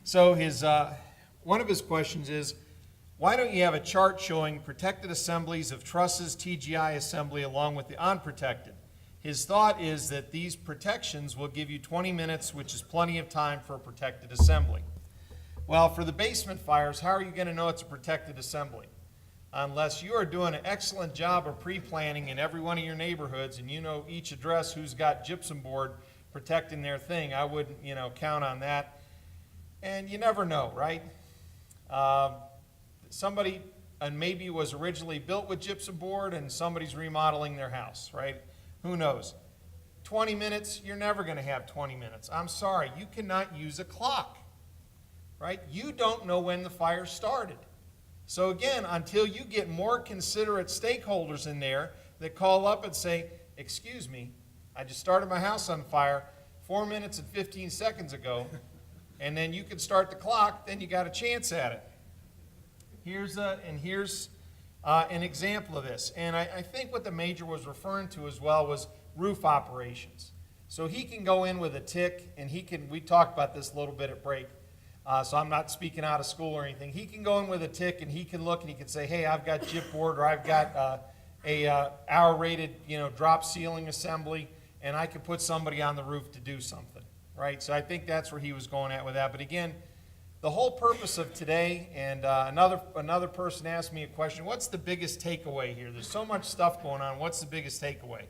So one of his questions is, why don't you have a chart showing protected assemblies of trusses, TGI assembly, along with the unprotected? His thought is that these protections will give you 20 minutes, which is plenty of time for a protected assembly. Well, for the basement fires, how are you going to know it's a protected assembly? Unless you are doing an excellent job of pre-planning in every one of your neighborhoods and you know each address who's got gypsum board protecting their thing, I wouldn't, count on that. And you never know, right? Somebody maybe was originally built with gypsum board and somebody's remodeling their house, right? Who knows? 20 minutes, you're never going to have 20 minutes. I'm sorry, you cannot use a clock, right? You don't know when the fire started. So again, until you get more considerate stakeholders in there that call up and say, excuse me, I just started my house on fire 4 minutes and 15 seconds ago, and then you can start the clock, then you got a chance at it. Here's an example of this. And I think what the major was referring to as well was roof operations. So he can go in with a tick, and we talked about this a little bit at break, so I'm not speaking out of school or anything. He can go in with a tick, and he can look, and he can say, hey, I've got gyp board, or I've got a hour-rated drop ceiling assembly, and I can put somebody on the roof to do something, right? So I think that's where he was going at with that. But again, the whole purpose of today, and another person asked me a question, what's the biggest takeaway here? There's so much stuff going on. What's the biggest takeaway?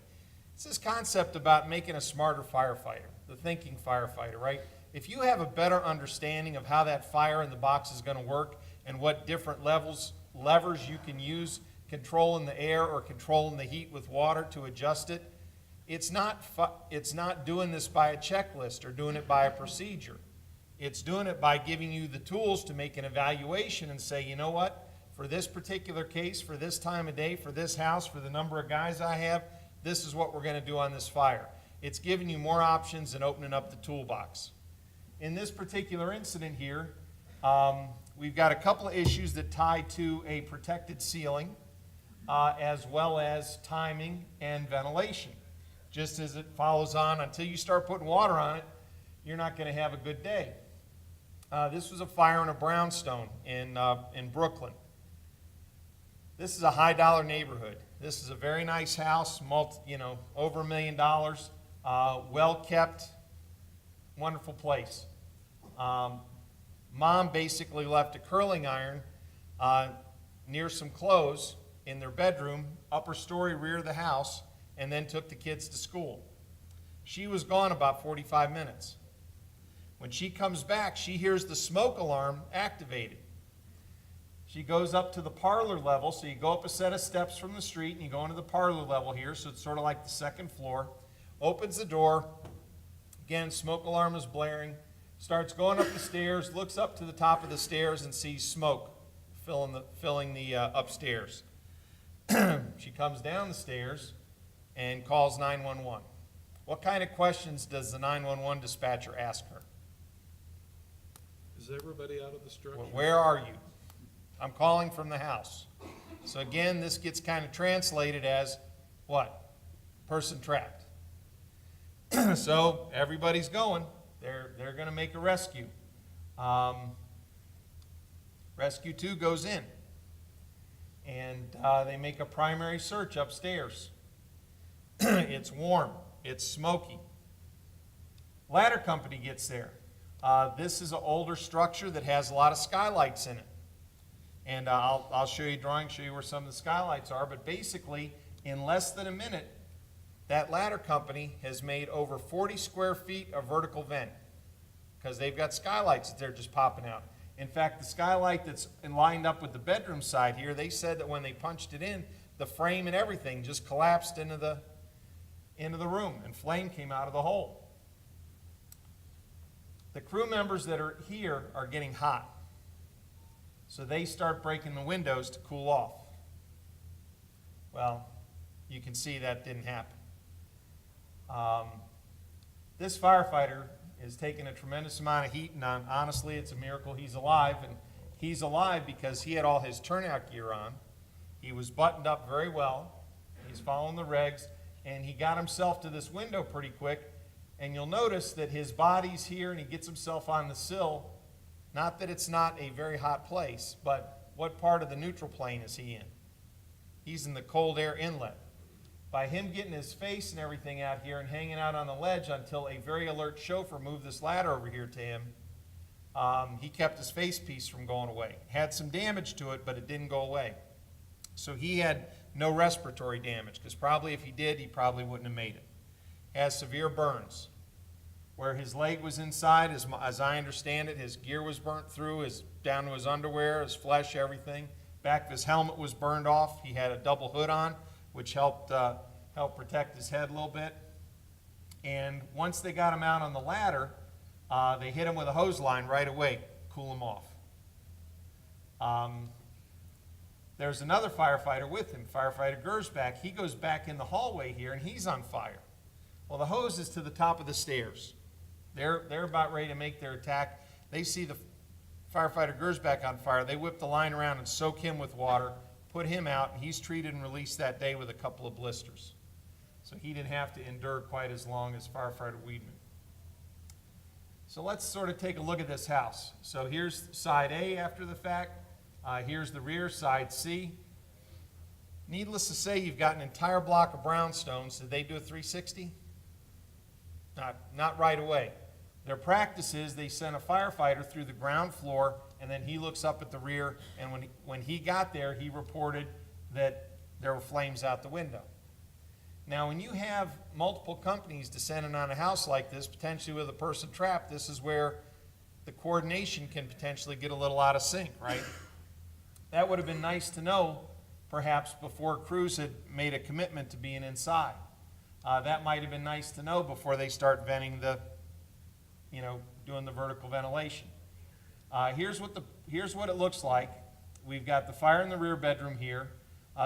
It's this concept about making a smarter firefighter, the thinking firefighter, right? If you have a better understanding of how that fire in the box is going to work and what different levers you can use, controlling the air or controlling the heat with water to adjust it, it's not doing this by a checklist or doing it by a procedure. It's doing it by giving you the tools to make an evaluation and say, you know what, for this particular case, for this time of day, for this house, for the number of guys I have, this is what we're going to do on this fire. It's giving you more options and opening up the toolbox. In this particular incident here, we've got a couple of issues that tie to a protected ceiling, as well as timing and ventilation. Just as it follows on, until you start putting water on it, you're not going to have a good day. This was a fire in a brownstone in Brooklyn. This is a high-dollar neighborhood. This is a very nice house, over $1 million, well-kept, wonderful place. Mom basically left a curling iron near some clothes in their bedroom, upper story rear of the house, and then took the kids to school. She was gone about 45 minutes. When she comes back, she hears the smoke alarm activated. She goes up to the parlor level, so you go up a set of steps from the street and you go into the parlor level here, so it's sort of like the second floor. Opens the door, again, smoke alarm is blaring, starts going up the stairs, looks up to the top of the stairs and sees smoke filling the upstairs. She comes down the stairs and calls 911. What kind of questions does the 911 dispatcher ask her? Is everybody out of the structure? Well, where are you? I'm calling from the house. So again, this gets kind of translated as what? Person trapped. So everybody's going. They're going to make a rescue. Rescue 2 goes in. And they make a primary search upstairs. It's warm. It's smoky. Ladder company gets there. This is an older structure that has a lot of skylights in it. And I'll show you a drawing, show you where some of the skylights are. But basically, in less than a minute, that ladder company has made over 40 square feet of vertical vent because they've got skylights that they're just popping out. In fact, the skylight that's lined up with the bedroom side here, they said that when they punched it in, the frame and everything just collapsed into the room, and flame came out of the hole. The crew members that are here are getting hot, so they start breaking the windows to cool off. Well, you can see that didn't happen. This firefighter is taking a tremendous amount of heat, and honestly, it's a miracle he's alive. And he's alive because he had all his turnout gear on. He was buttoned up very well. He's following the regs, and he got himself to this window pretty quick. And you'll notice that his body's here, and he gets himself on the sill, Not that it's not a very hot place, but what part of the neutral plane is he in? He's in the cold air inlet. By him getting his face and everything out here and hanging out on the ledge until a very alert chauffeur moved this ladder over here to him, he kept his face piece from going away. Had some damage to it, but it didn't go away. So he had no respiratory damage, because probably if he did, he probably wouldn't have made it. Has severe burns. Where his leg was inside, as I understand it, his gear was burnt through, down to his underwear, his flesh, everything. Back of his helmet was burned off. He had a double hood on, which helped protect his head a little bit. And once they got him out on the ladder, they hit him with a hose line right away, cool him off. There's another firefighter with him, Firefighter Gersbach. He goes back in the hallway here, and he's on fire. Well, the hose is to the top of the stairs. They're about ready to make their attack. They see the Firefighter Gersbach on fire. They whip the line around and soak him with water, put him out, and he's treated and released that day with a couple of blisters. So he didn't have to endure quite as long as Firefighter Weedman. So let's sort of take a look at this house. So here's side A after the fact. Here's the rear, side C. Needless to say, you've got an entire block of brownstones. Did they do a 360? Not right away. Their practice is they sent a firefighter through the ground floor, and then he looks up at the rear, and when he got there, he reported that there were flames out the window. Now, when you have multiple companies descending on a house like this, potentially with a person trapped, this is where the coordination can potentially get a little out of sync, right? That would have been nice to know, perhaps, before crews had made a commitment to being inside. That might have been nice to know before they start venting doing the vertical ventilation. Here's what it looks like. We've got the fire in the rear bedroom here.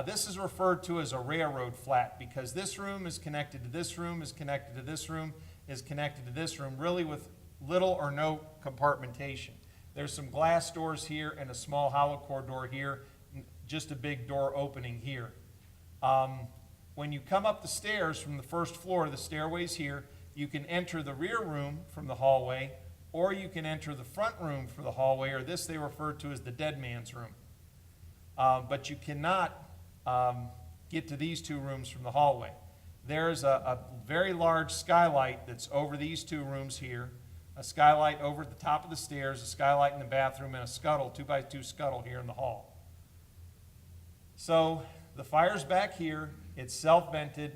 This is referred to as a railroad flat because this room is connected to this room, is connected to this room, is connected to this room, really with little or no compartmentation. There's some glass doors here and a small hollow core door here, just a big door opening here. When you come up the stairs from the first floor, the stairway's here, you can enter the rear room from the hallway, or you can enter the front room for the hallway, or this they refer to as the dead man's room. But you cannot get to these two rooms from the hallway. There's a very large skylight that's over these two rooms here, a skylight over at the top of the stairs, a skylight in the bathroom, and a scuttle, 2x2 scuttle here in the hall. So the fire's back here, it's self-vented,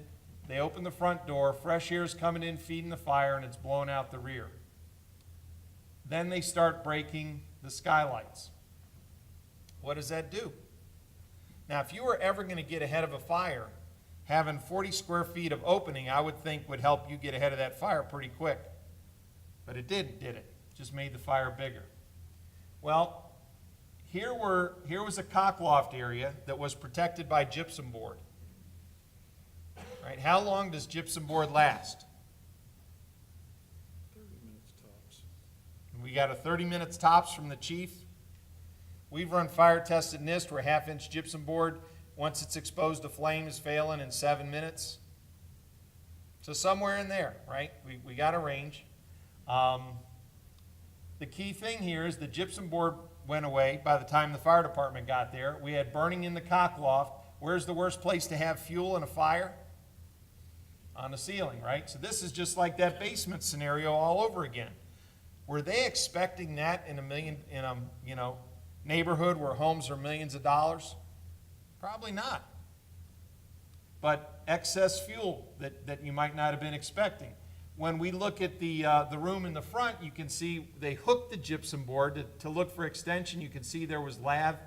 they open the front door, fresh air's coming in, feeding the fire, and it's blowing out the rear. Then they start breaking the skylights. What does that do? Now, if you were ever going to get ahead of a fire, having 40 square feet of opening, I would think would help you get ahead of that fire pretty quick. But it didn't, did it? Just made the fire bigger. Well, here was a cockloft area that was protected by gypsum board. Right? How long does gypsum board last? 30 minutes tops. We got a 30 minutes tops from the chief. We've run fire-tested NIST where half-inch gypsum board, once it's exposed to flame, is failing in 7 minutes. So somewhere in there, right? We got a range. The key thing here is the gypsum board went away by the time the fire department got there. We had burning in the cockloft. Where's the worst place to have fuel in a fire? On the ceiling, right? So this is just like that basement scenario all over again. Were they expecting that in a neighborhood where homes are millions of dollars? Probably not. But excess fuel that you might not have been expecting. When we look at the room in the front, you can see they hooked the gypsum board to look for extension. You can see there was lath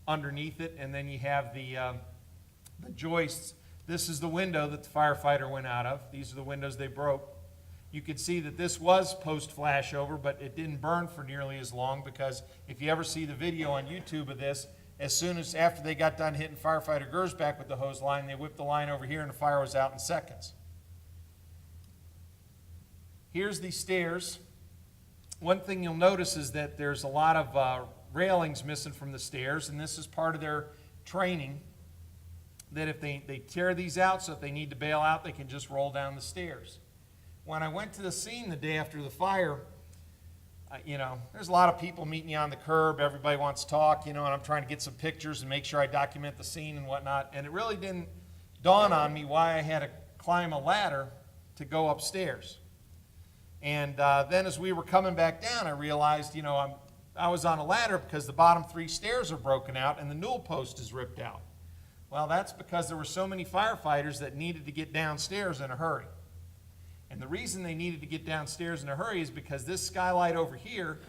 underneath it, and then you have the joists. This is the window that the firefighter went out of. These are the windows they broke. You can see that this was post-flashover, but it didn't burn for nearly as long because if you ever see the video on YouTube of this, as soon as after they got done hitting firefighter Gersbach with the hose line, they whipped the line over here and the fire was out in seconds. Here's the stairs. One thing you'll notice is that there's a lot of railings missing from the stairs, and this is part of their training, that if they tear these out so if they need to bail out, they can just roll down the stairs. When I went to the scene the day after the fire, there's a lot of people meeting you on the curb. Everybody wants to talk, and I'm trying to get some pictures and make sure I document the scene and whatnot. And it really didn't dawn on me why I had to climb a ladder to go upstairs. And then as we were coming back down, I realized, I was on a ladder because the bottom 3 stairs are broken out and the newel post is ripped out. Well, that's because there were so many firefighters that needed to get downstairs in a hurry. And the reason they needed to get downstairs in a hurry is because this skylight over here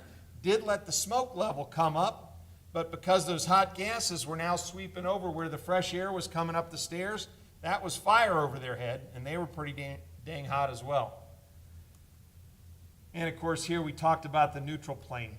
did let the smoke level come up, but because those hot gases were now sweeping over where the fresh air was coming up the stairs, that was fire over their head, and they were pretty dang hot as well. And of course, here we talked about the neutral plane.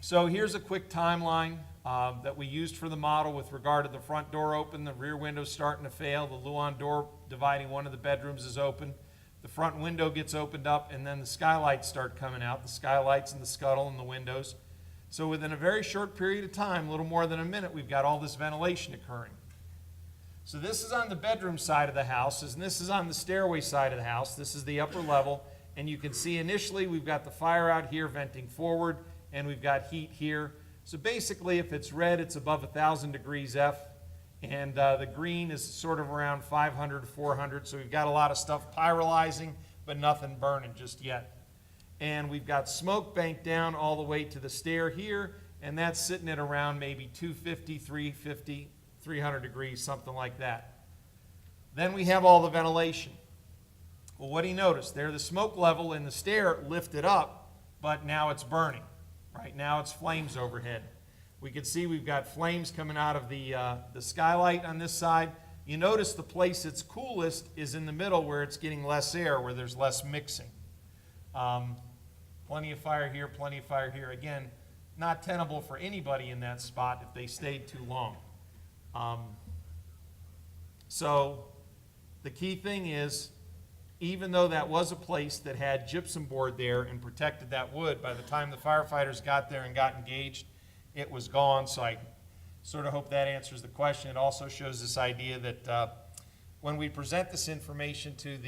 So here's a quick timeline that we used for the model with regard to the front door open, the rear window starting to fail, the Luan door dividing one of the bedrooms is open, the front window gets opened up, and then the skylights start coming out, the skylights and the scuttle and the windows. So within a very short period of time, a little more than a minute, we've got all this ventilation occurring. So this is on the bedroom side of the house, and this is on the stairway side of the house. This is the upper level, and you can see initially we've got the fire out here venting forward, and we've got heat here. So basically, if it's red, it's above 1,000 degrees F, and the green is sort of around 500 to 400, so we've got a lot of stuff pyrolyzing, but nothing burning just yet. And we've got smoke banked down all the way to the stair here, and that's sitting at around maybe 250, 350, 300 degrees, something like that. Then we have all the ventilation. Well, what do you notice? There, the smoke level in the stair lifted up, but now it's burning. Right now it's flames overhead. We can see we've got flames coming out of the skylight on this side. You notice the place that's coolest is in the middle where it's getting less air, where there's less mixing. Plenty of fire here, plenty of fire here. Again, not tenable for anybody in that spot if they stayed too long. So the key thing is, even though that was a place that had gypsum board there and protected that wood, by the time the firefighters got there and got engaged, it was gone. So I sort of hope that answers the question. It also shows this idea that when we present this information to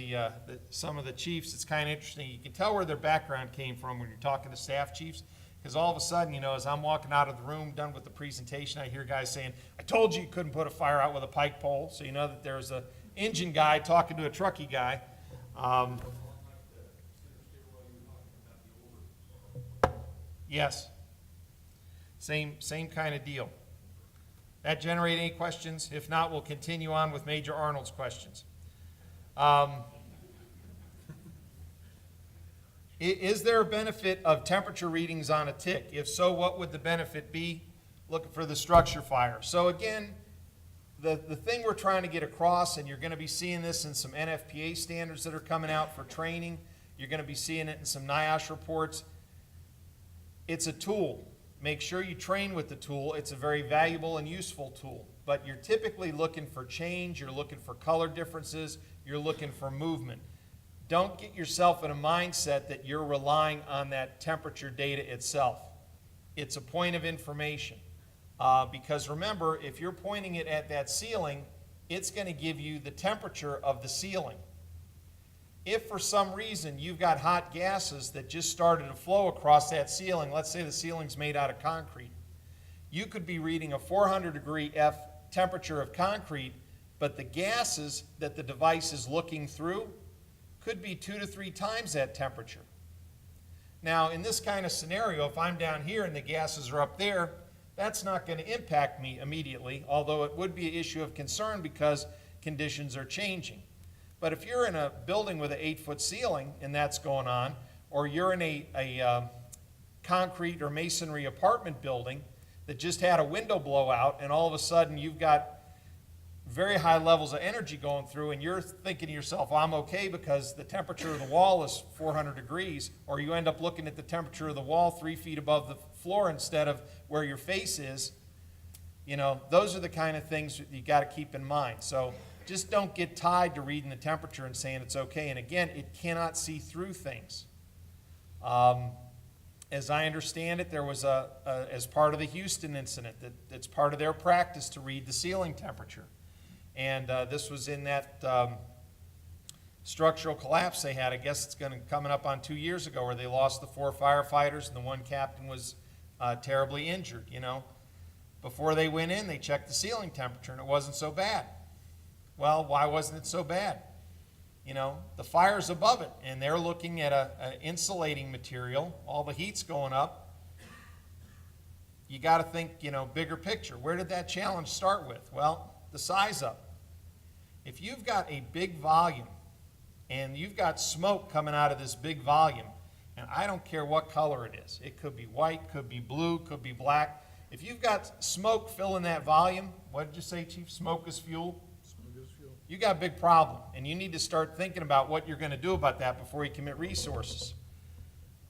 some of the chiefs, it's kind of interesting. You can tell where their background came from when you're talking to staff chiefs, because all of a sudden, as I'm walking out of the room, done with the presentation, I hear guys saying, "I told you couldn't put a fire out with a pike pole." So you know that there's an engine guy talking to a truckie guy. Yes. Same kind of deal. That generate any questions? If not, we'll continue on with Major Arnold's questions. Is there a benefit of temperature readings on a tick? If so, what would the benefit be? Looking for the structure fire. So again, the thing we're trying to get across, and you're going to be seeing this in some NFPA standards that are coming out for training, you're going to be seeing it in some NIOSH reports. It's a tool. Make sure you train with the tool. It's a very valuable and useful tool. But you're typically looking for change, you're looking for color differences, you're looking for movement. Don't get yourself in a mindset that you're relying on that temperature data itself. It's a point of information. Because remember, if you're pointing it at that ceiling, it's going to give you the temperature of the ceiling. If for some reason you've got hot gases that just started to flow across that ceiling, let's say the ceiling's made out of concrete, you could be reading a 400 degree F temperature of concrete, but the gases that the device is looking through could be 2 to 3 times that temperature. Now, in this kind of scenario, if I'm down here and the gases are up there, that's not going to impact me immediately, although it would be an issue of concern because conditions are changing. But if you're in a building with an 8-foot ceiling and that's going on, or you're in a concrete or masonry apartment building that just had a window blowout, and all of a sudden you've got very high levels of energy going through, and you're thinking to yourself, well, I'm okay because the temperature of the wall is 400 degrees, or you end up looking at the temperature of the wall 3 feet above the floor instead of where your face is, those are the kind of things that you got to keep in mind. So just don't get tied to reading the temperature and saying it's okay. And again, it cannot see through things. As I understand it, there was as part of the Houston incident, that's part of their practice to read the ceiling temperature. And this was in that structural collapse they had. I guess it's coming up on 2 years ago, where they lost the 4 firefighters and the 1 captain was terribly injured, you know. Before they went in, they checked the ceiling temperature and it wasn't so bad. Well, why wasn't it so bad? You know, the fire's above it and they're looking at an insulating material. All the heat's going up. You got to think, you know, bigger picture. Where did that challenge start with? Well, the size up. If you've got a big volume and you've got smoke coming out of this big volume, and I don't care what color it is, it could be white, could be blue, could be black. If you've got smoke filling that volume, what did you say, Chief? Smoke is fuel? Smoke is fuel. You got a big problem, and you need to start thinking about what you're going to do about that before you commit resources.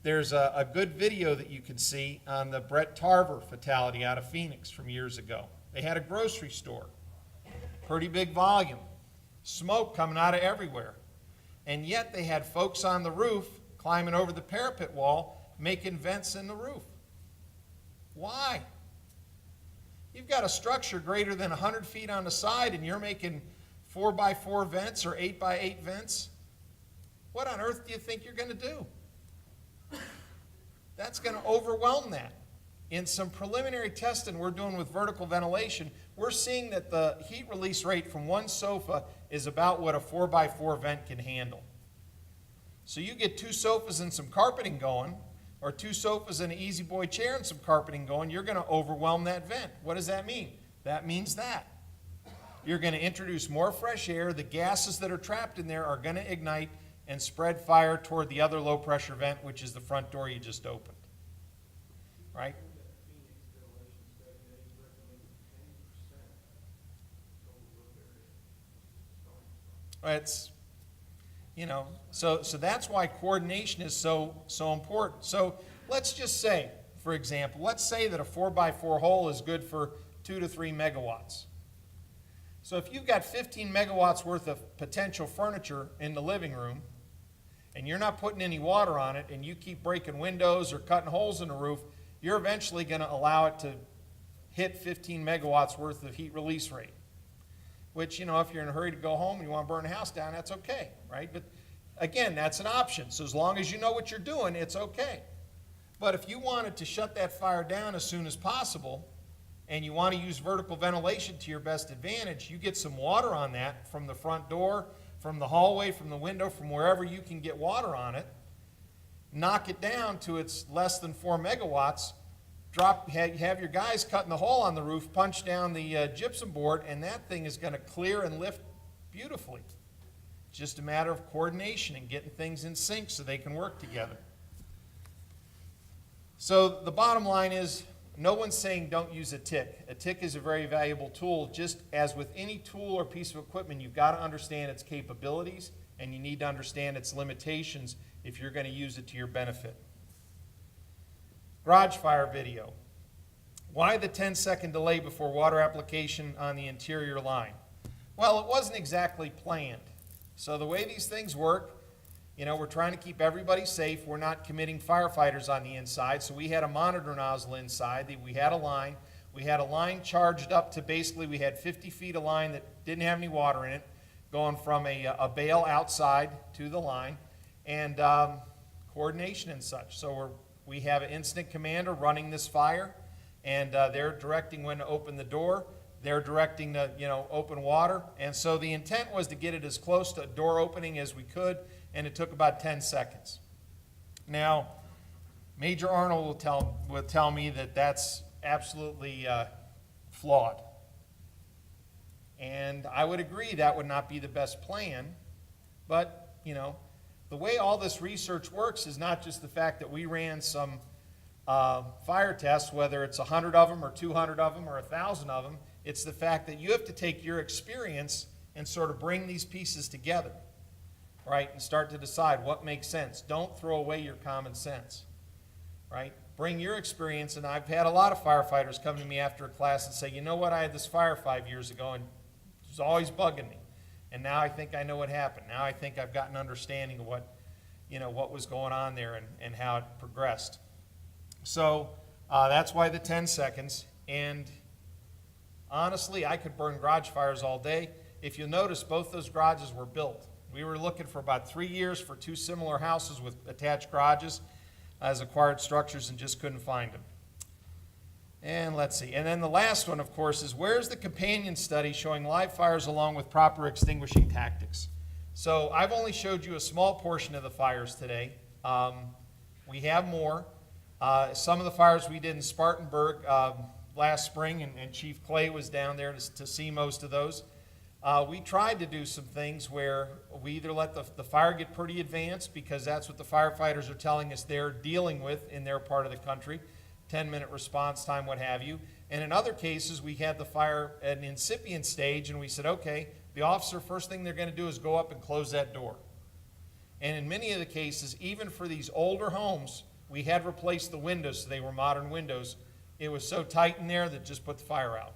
There's a good video that you can see on the Brett Tarver fatality out of Phoenix from years ago. They had a grocery store, pretty big volume, smoke coming out of everywhere, and yet they had folks on the roof climbing over the parapet wall, making vents in the roof. Why? You've got a structure greater than 100 feet on the side and you're making 4x4 vents or 8x8 vents. What on earth do you think you're going to do? That's going to overwhelm that. In some preliminary testing we're doing with vertical ventilation, we're seeing that the heat release rate from one sofa is about what a 4x4 vent can handle. So you get 2 sofas and some carpeting going, or 2 sofas and an easy boy chair and some carpeting going, you're going to overwhelm that vent. What does that mean? That means that you're going to introduce more fresh air. The gases that are trapped in there are going to ignite and spread fire toward the other low pressure vent, which is the front door you just opened. Right? It's, you know, so that's why coordination is so important. So let's just say, for example, let's say that a 4x4 hole is good for 2 to 3 megawatts. So if you've got 15 megawatts worth of potential furniture in the living room, and you're not putting any water on it, and you keep breaking windows or cutting holes in the roof, you're eventually going to allow it to hit 15 megawatts worth of heat release rate. Which, you know, if you're in a hurry to go home and you want to burn the house down, that's okay, right? But again, that's an option. So as long as you know what you're doing, it's okay. But if you wanted to shut that fire down as soon as possible, and you want to use vertical ventilation to your best advantage, you get some water on that from the front door, from the hallway, from the window, from wherever you can get water on it, knock it down to it's less than 4 megawatts, have your guys cutting the hole on the roof, punch down the gypsum board, and that thing is going to clear and lift beautifully. It's just a matter of coordination and getting things in sync so they can work together. So the bottom line is, no one's saying don't use a TIC. A TIC is a very valuable tool. Just as with any tool or piece of equipment, you've got to understand its capabilities and you need to understand its limitations if you're going to use it to your benefit. Garage fire video. Why the 10-second delay before water application on the interior line? Well, it wasn't exactly planned. So the way these things work, you know, we're trying to keep everybody safe. We're not committing firefighters on the inside. So we had a monitor nozzle inside. We had a line. We had a line charged up to basically, we had 50 feet of line that didn't have any water in it, going from a bale outside to the line, and coordination and such. So we have an incident commander running this fire, and they're directing when to open the door. They're directing to, you know, open water. And so the intent was to get it as close to door opening as we could, and it took about 10 seconds. Now, Major Arnold will tell me that that's absolutely flawed. And I would agree that would not be the best plan, but, you know, the way all this research works is not just the fact that we ran some fire tests, whether it's 100 of them or 200 of them or 1,000 of them. It's the fact that you have to take your experience and sort of bring these pieces together, right, and start to decide what makes sense. Don't throw away your common sense, right? Bring your experience, and I've had a lot of firefighters come to me after a class and say, you know what, I had this fire 5 years ago, and it was always bugging me. And now I think I know what happened. Now I think I've got an understanding of what, you know, what was going on there and how it progressed. So that's why the 10 seconds. And honestly, I could burn garage fires all day. If you'll notice, both those garages were built. We were looking for about 3 years for 2 similar houses with attached garages as acquired structures and just couldn't find them. And let's see, and then the last one, of course, is where's the companion study showing live fires along with proper extinguishing tactics? So I've only showed you a small portion of the fires today. We have more. Some of the fires we did in Spartanburg last spring, and Chief Clay was down there to see most of those. We tried to do some things where we either let the fire get pretty advanced, because that's what the firefighters are telling us they're dealing with in their part of the country, 10-minute response time, what have you. And in other cases, we had the fire at an incipient stage, and we said, okay, the officer, first thing they're going to do is go up and close that door. And in many of the cases, even for these older homes, we had replaced the windows so they were modern windows. It was so tight in there that it just put the fire out.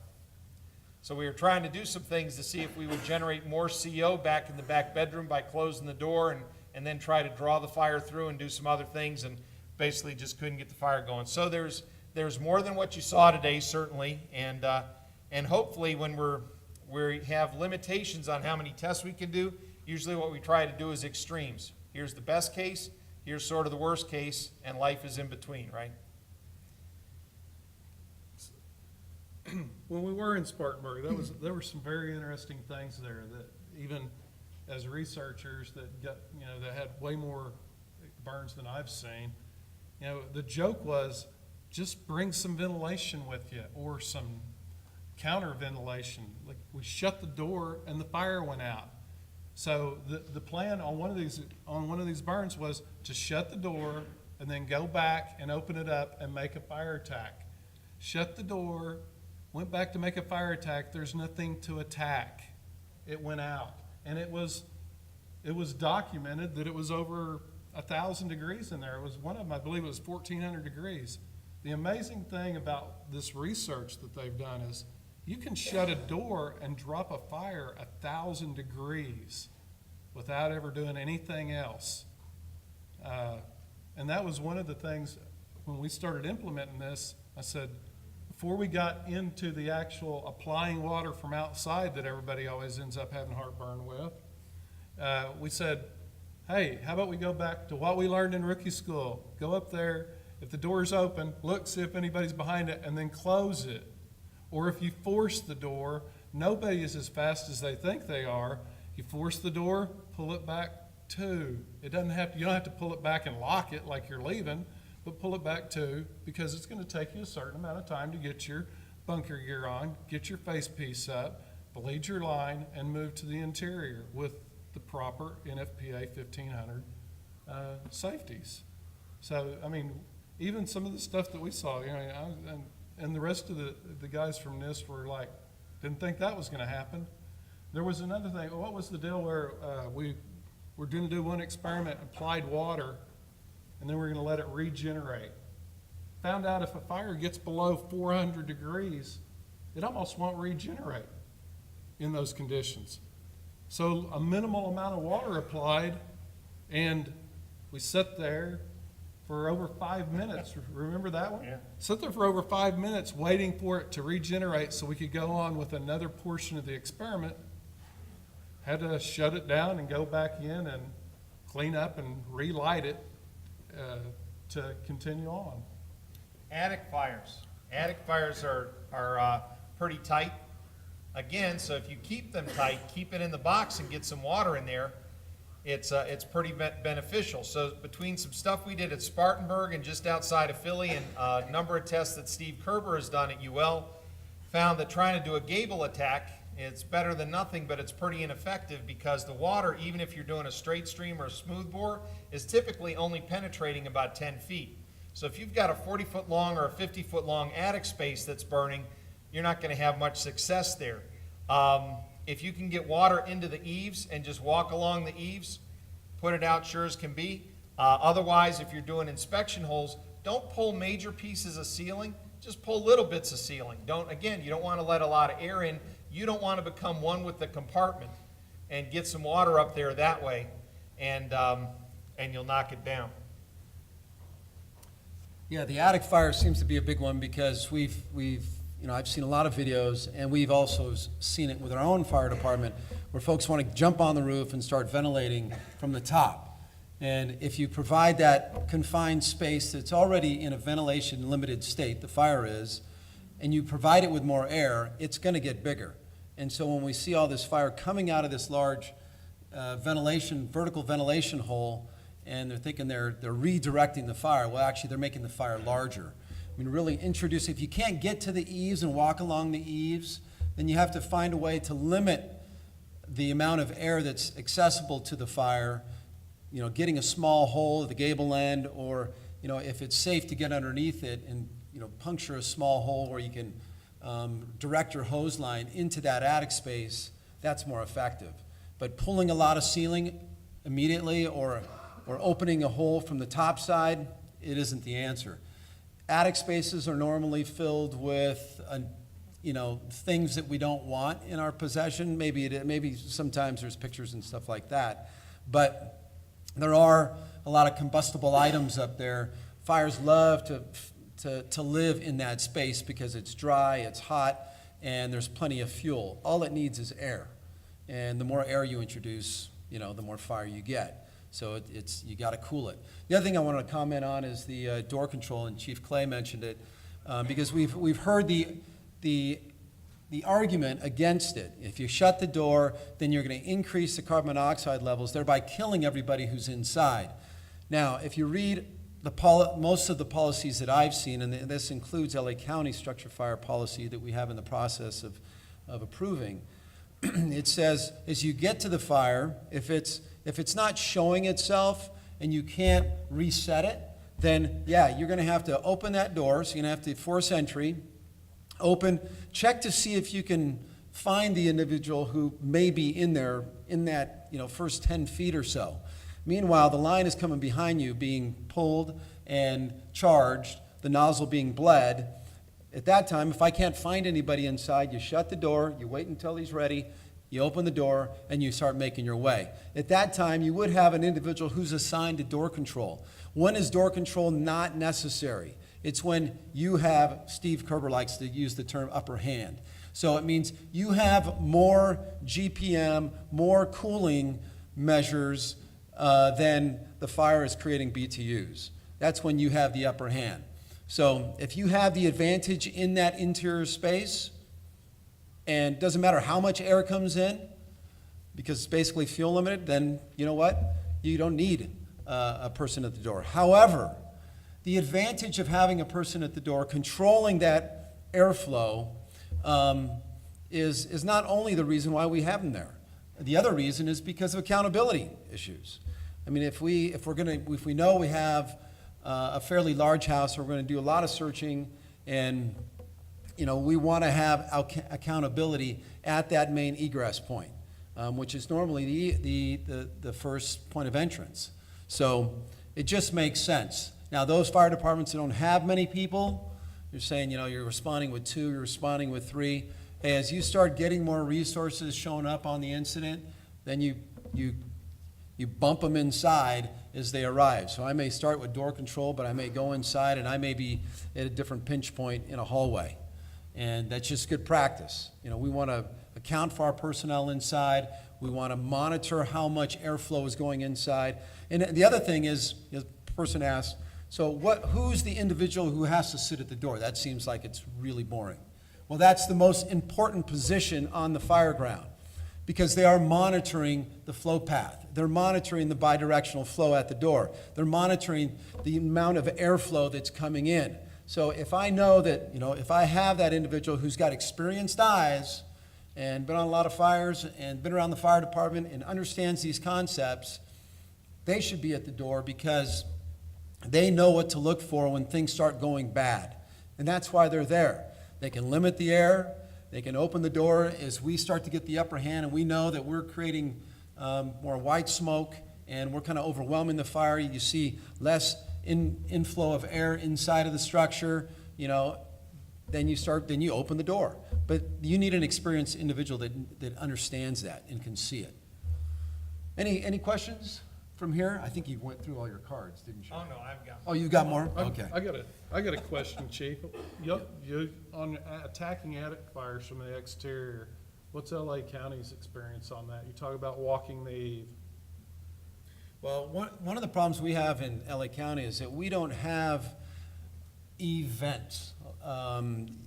So we were trying to do some things to see if we would generate more CO back in the back bedroom by closing the door, and then try to draw the fire through and do some other things, and basically just couldn't get the fire going. So there's more than what you saw today, certainly, and hopefully when we have limitations on how many tests we can do, usually what we try to do is extremes. Here's the best case, here's sort of the worst case, and life is in between, right? When we were in Spartanburg, there were some very interesting things there that even as researchers that that had way more burns than I've seen. The joke was just bring some ventilation with you, or some counter ventilation. Like, we shut the door and the fire went out. So the plan on one of these burns was to shut the door and then go back and open it up and make a fire attack. Shut the door, went back to make a fire attack. There's nothing to attack. It went out, and it was documented that it was over 1,000 degrees in there. It was one of them, I believe it was 1,400 degrees. The amazing thing about this research that they've done is you can shut a door and drop a fire 1,000 degrees without ever doing anything else. And that was one of the things when we started implementing this. I said, before we got into the actual applying water from outside that everybody always ends up having heartburn with, we said, hey, how about we go back to what we learned in rookie school? Go up there, if the door's open, look, see if anybody's behind it, and then close it. Or if you force the door, nobody is as fast as they think they are. You force the door, pull it back two. You don't have to pull it back and lock it like you're leaving, but pull it back two, because it's going to take you a certain amount of time to get your bunker gear on, get your face piece up, bleed your line, and move to the interior with the proper NFPA 1500 safeties. So, I mean, even some of the stuff that we saw, and the rest of the guys from NIST were like, didn't think that was going to happen. There was another thing. What was the deal where we were going to do one experiment, applied water, and then we're going to let it regenerate? Found out if a fire gets below 400 degrees, it almost won't regenerate in those conditions. So a minimal amount of water applied, and we sat there for over 5 minutes. Remember that one? Yeah. Sat there for over 5 minutes waiting for it to regenerate so we could go on with another portion of the experiment. Had to shut it down and go back in and clean up and relight it to continue on. Attic fires. Attic fires are pretty tight. Again, so if you keep them tight, keep it in the box and get some water in there, it's pretty beneficial. So between some stuff we did at Spartanburg and just outside of Philly, and a number of tests that Steve Kerber has done at UL, found that trying to do a gable attack, it's better than nothing, but it's pretty ineffective, because the water, even if you're doing a straight stream or a smooth bore, is typically only penetrating about 10 feet. So if you've got a 40-foot long or a 50-foot long attic space that's burning, you're not going to have much success there. If you can get water into the eaves and just walk along the eaves, put it out sure as can be. Otherwise, if you're doing inspection holes, don't pull major pieces of ceiling, just pull little bits of ceiling. You don't want to let a lot of air in. You don't want to become one with the compartment, and get some water up there that way, and you'll knock it down. Yeah, the attic fire seems to be a big one, because I've seen a lot of videos, and we've also seen it with our own fire department, where folks want to jump on the roof and start ventilating from the top. And if you provide that confined space that's already in a ventilation limited state, the fire is, and you provide it with more air, it's going to get bigger. And so when we see all this fire coming out of this large vertical ventilation hole, and they're thinking they're redirecting the fire, well, actually, they're making the fire larger. I mean, really introduce, if you can't get to the eaves and walk along the eaves, then you have to find a way to limit the amount of air that's accessible to the fire, you know, getting a small hole at the gable end, or, you know, if it's safe to get underneath it and, you know, puncture a small hole where you can direct your hose line into that attic space, that's more effective. But pulling a lot of ceiling immediately or opening a hole from the top side, it isn't the answer. Attic spaces are normally filled with, you know, things that we don't want in our possession. Maybe sometimes there's pictures and stuff like that. But there are a lot of combustible items up there. Fires love to live in that space because it's dry, it's hot, and there's plenty of fuel. All it needs is air. And the more air you introduce, you know, the more fire you get. So you got to cool it. The other thing I wanted to comment on is the door control, and Chief Clay mentioned it, because we've heard the argument against it. If you shut the door, then you're going to increase the carbon monoxide levels, thereby killing everybody who's inside. Now, if you read most of the policies that I've seen, and this includes LA County structure fire policy that we have in the process of approving, it says as you get to the fire, if it's not showing itself and you can't reset it, then yeah, you're going to have to open that door. So you're going to have to force entry, open, check to see if you can find the individual who may be in there in that, you know, first 10 feet or so. Meanwhile, the line is coming behind you, being pulled and charged, the nozzle being bled. At that time, if I can't find anybody inside, you shut the door, you wait until he's ready, you open the door, and you start making your way. At that time, you would have an individual who's assigned to door control. When is door control not necessary? It's when you have, Steve Kerber likes to use the term upper hand. So it means you have more GPM, more cooling measures than the fire is creating BTUs. That's when you have the upper hand. So if you have the advantage in that interior space, and it doesn't matter how much air comes in, because it's basically fuel limited, then you know what? You don't need a person at the door. However, the advantage of having a person at the door controlling that airflow is not only the reason why we have them there. The other reason is because of accountability issues. I mean, if we know we have a fairly large house, we're going to do a lot of searching, and you know, we want to have accountability at that main egress point, which is normally the first point of entrance. So it just makes sense. Now, those fire departments that don't have many people, you're saying, you know, you're responding with 2, you're responding with 3. As you start getting more resources showing up on the incident, then you bump them inside as they arrive. So I may start with door control, but I may go inside, and I may be at a different pinch point in a hallway. And that's just good practice. You know, we want to account for our personnel inside. We want to monitor how much airflow is going inside. And the other thing is, the person asks, so who's the individual who has to sit at the door? That seems like it's really boring. Well, that's the most important position on the fire ground, because they are monitoring the flow path. They're monitoring the bidirectional flow at the door. They're monitoring the amount of airflow that's coming in. So if I know that, you know, if I have that individual who's got experienced eyes and been on a lot of fires and been around the fire department and understands these concepts, they should be at the door, because they know what to look for when things start going bad. And that's why they're there. They can limit the air. They can open the door as we start to get the upper hand, and we know that we're creating more white smoke, and we're kind of overwhelming the fire. You see less inflow of air inside of the structure, you know, then you open the door. But you need an experienced individual that understands that and can see it. Any questions from here? I think you went through all your cards, didn't you? Oh, no, I've got. Oh, you got more? I Okay. I got a question, Chief. You on attacking attic fires from the exterior, What's LA County's experience on that? You talk about walking the eve. Well, one of the problems we have in LA County is that we don't have events. A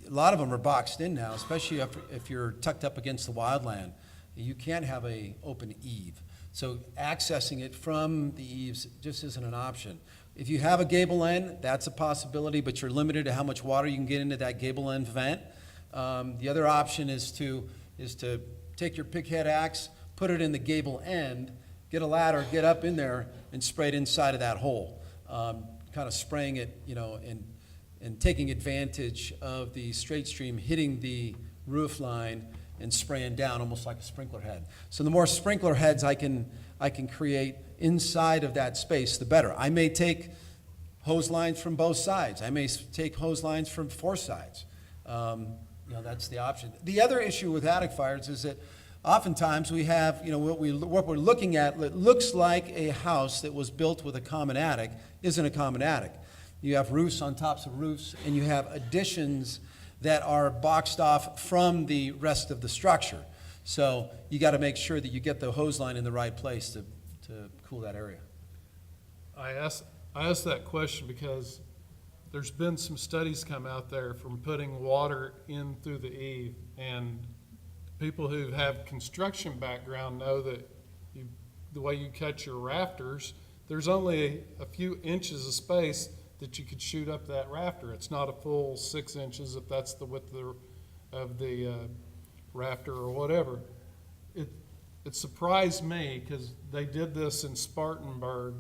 lot of them are boxed in now, especially if you're tucked up against the wildland. You can't have a open eve. So accessing it from the eaves just isn't an option. If you have a gable end, that's a possibility, but you're limited to how much water you can get into that gable end vent. The other option is to take your pickhead axe, put it in the gable end, get a ladder, get up in there, and spray it inside of that hole. Kind of spraying it, and taking advantage of the straight stream hitting the roof line and spraying down almost like a sprinkler head. So the more sprinkler heads I can create inside of that space, the better. I may take hose lines from both sides. I may take hose lines from 4 sides. That's the option. The other issue with attic fires is that oftentimes we have, what we're looking at, it looks like a house that was built with a common attic, isn't a common attic. You have roofs on tops of roofs, and you have additions that are boxed off from the rest of the structure. So you got to make sure that you get the hose line in the right place to cool that area. I asked that question because there's been some studies come out there from putting water in through the eave, and people who have construction background know that the way you cut your rafters, there's only a few inches of space that you could shoot up that rafter. It's not a full 6 inches if that's the width of the rafter or whatever. It surprised me because they did this in Spartanburg.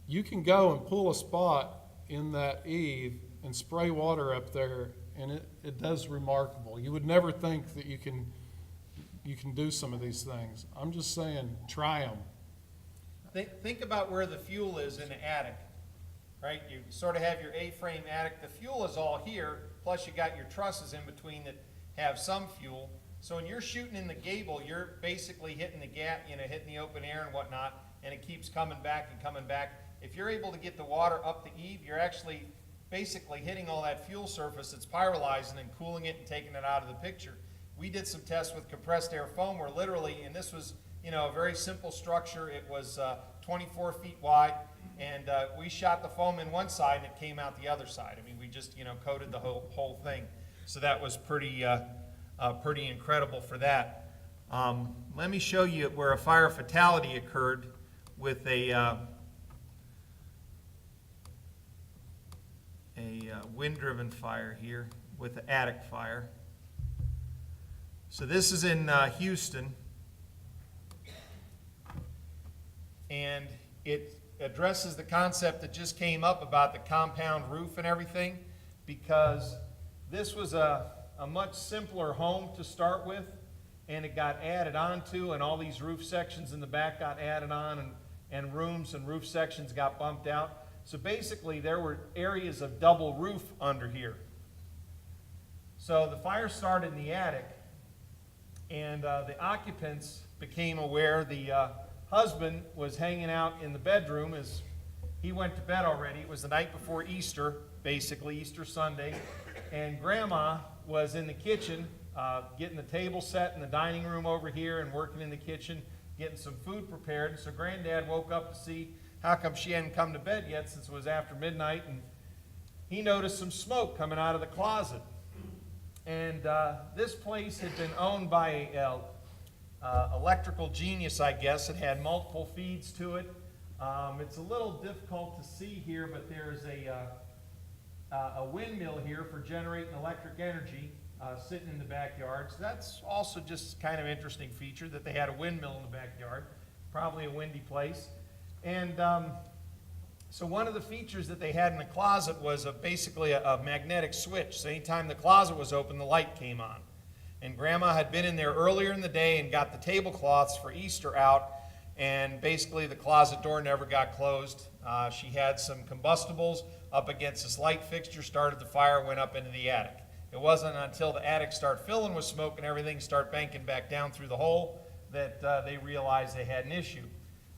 You can go and pull a spot in that eave and spray water up there, and it does remarkable. You would never think that you can do some of these things. I'm just saying, try them. Think about where the fuel is in the attic, right? You sort of have your A-frame attic. The fuel is all here, plus you got your trusses in between that have some fuel. So when you're shooting in the gable, you're basically hitting the gap, hitting the open air and whatnot, and it keeps coming back and coming back. If you're able to get the water up the eave, you're actually basically hitting all that fuel surface that's pyrolyzing and cooling it and taking it out of the picture. We did some tests with compressed air foam where literally, and this was, a very simple structure. It was 24 feet wide, and we shot the foam in one side and it came out the other side. I mean, we just, coated the whole thing. So that was pretty incredible for that. Let me show you where a fire fatality occurred with a wind-driven fire here with the attic fire. So this is in Houston, and it addresses the concept that just came up about the compound roof and everything, because this was a much simpler home to start with, and it got added onto, and all these roof sections in the back got added on, and rooms and roof sections got bumped out. So basically there were areas of double roof under here. So the fire started in the attic, and the occupants became aware. The husband was hanging out in the bedroom as he went to bed already. It was the night before Easter, basically, Easter Sunday, and Grandma was in the kitchen getting the table set in the dining room over here and working in the kitchen, getting some food prepared. So Granddad woke up to see how come she hadn't come to bed yet since it was after midnight, and he noticed some smoke coming out of the closet. And this place had been owned by a electrical genius, I guess. It had multiple feeds to it. It's a little difficult to see here, but there's a windmill here for generating electric energy sitting in the backyard. So that's also just kind of an interesting feature that they had a windmill in the backyard, probably a windy place. And so one of the features that they had in the closet was basically a magnetic switch. So anytime the closet was open, the light came on. And Grandma had been in there earlier in the day and got the tablecloths for Easter out, and basically the closet door never got closed. She had some combustibles up against this light fixture, started the fire, went up into the attic. It wasn't until the attic started filling with smoke and everything started banking back down through the hole that they realized they had an issue.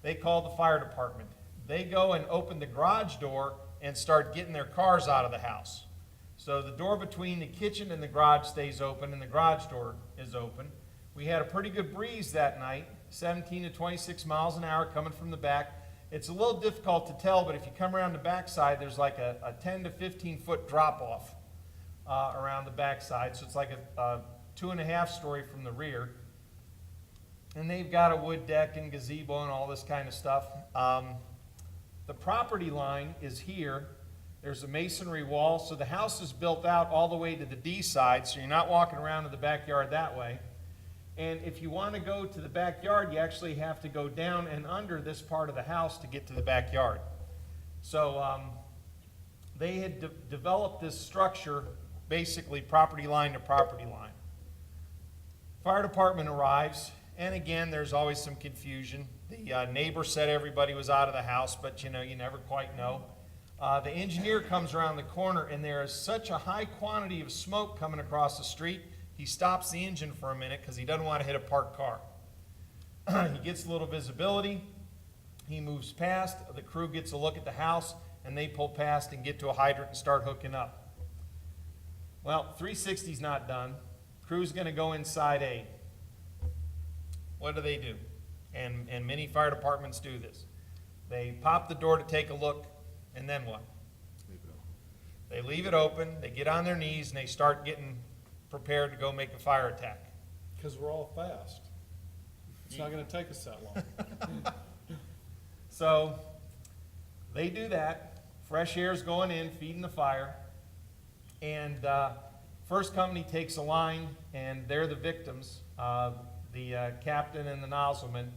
They called the fire department. They go and open the garage door and start getting their cars out of the house. So the door between the kitchen and the garage stays open, and the garage door is open. We had a pretty good breeze that night, 17 to 26 miles an hour coming from the back. It's a little difficult to tell, but if you come around the backside, there's like a 10 to 15 foot drop off around the backside. So it's like a 2.5 story from the rear. And they've got a wood deck and gazebo and all this kind of stuff. The property line is here. There's a masonry wall, so the house is built out all the way to the D side, so you're not walking around to the backyard that way. And if you want to go to the backyard, you actually have to go down and under this part of the house to get to the backyard. So they had developed this structure, basically property line to property line. Fire department arrives, and again, there's always some confusion. The neighbor said everybody was out of the house, but you never quite know. The engineer comes around the corner, and there is such a high quantity of smoke coming across the street, he stops the engine for a minute because he doesn't want to hit a parked car. He gets a little visibility. He moves past. The crew gets a look at the house, and they pull past and get to a hydrant and start hooking up. Well, 360's not done. Crew's going to go inside A. What do? And many fire departments do this. They pop the door to take a look, and then what? They leave it open, they get on their knees, and they start getting prepared to go make a fire attack. Because we're all fast. It's not gonna take us that long. So they do that. Fresh air's going in, feeding the fire. And first company takes a line, and they're the victims, the captain and the nozzleman.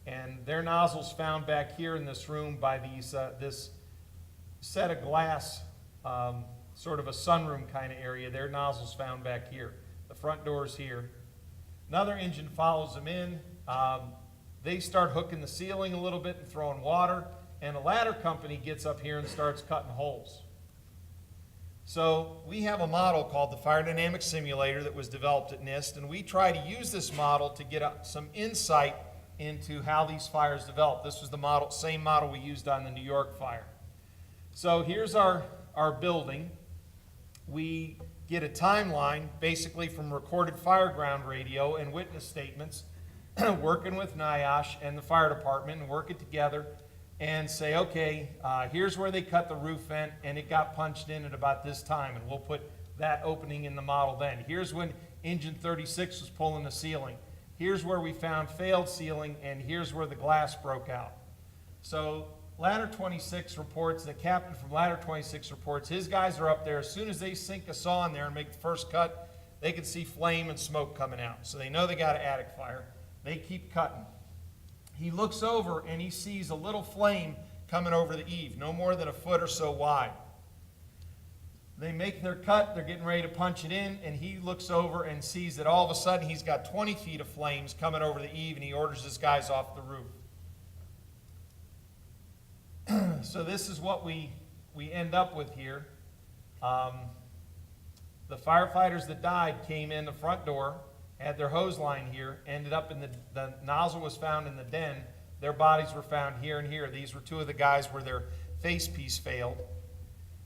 And their nozzles found back here in this room by these this set of glass, sort of a sunroom kind of area. Their nozzles found back here. The front door's here. Another engine follows them in. They start hooking the ceiling a little bit and throwing water, and a ladder company gets up here and starts cutting holes. So we have a model called the Fire Dynamics Simulator that was developed at NIST, and we try to use this model to get some insight into how these fires develop. This was the model, same model we used on the New York fire. So here's our building. We get a timeline basically from recorded fireground radio and witness statements, working with NIOSH and the fire department, and work it together and say, okay, here's where they cut the roof vent, and it got punched in at about this time, and we'll put that opening in the model then. Here's when engine 36 was pulling the ceiling. Here's where we found failed ceiling, and here's where the glass broke out. So Ladder 26 reports, the captain from Ladder 26 reports, his guys are up there. As soon as they sink a saw in there and make the first cut, they can see flame and smoke coming out. So they know they got an attic fire. They keep cutting. He looks over and he sees a little flame coming over the eave, no more than a foot or so wide. They make their cut, they're getting ready to punch it in, and he looks over and sees that all of a sudden he's got 20 feet of flames coming over the eave, and he orders his guys off the roof. So this is what we end up with here. The firefighters that died came in the front door, had their hose line here, ended up in the nozzle was found in the den. Their bodies were found here and here. These were two of the guys where their face piece failed.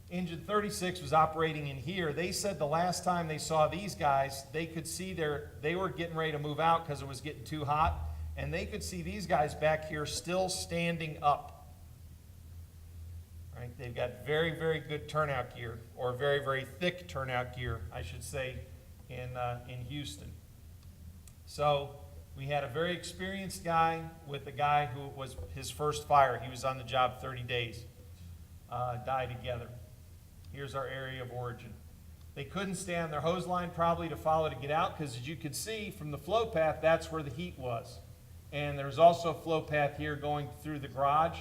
Engine 36 was operating in here. They said the last time they saw these guys, they could see they were getting ready to move out because it was getting too hot, and they could see these guys back here still standing up. Right? They've got very, very good turnout gear, or very, very thick turnout gear, I should say, in Houston. So we had a very experienced guy with a guy who was his first fire. He was on the job 30 days, die together. Here's our area of origin. They couldn't stay on their hose line probably to follow to get out, because as you could see from the flow path, that's where the heat was. And there's also a flow path here going through the garage.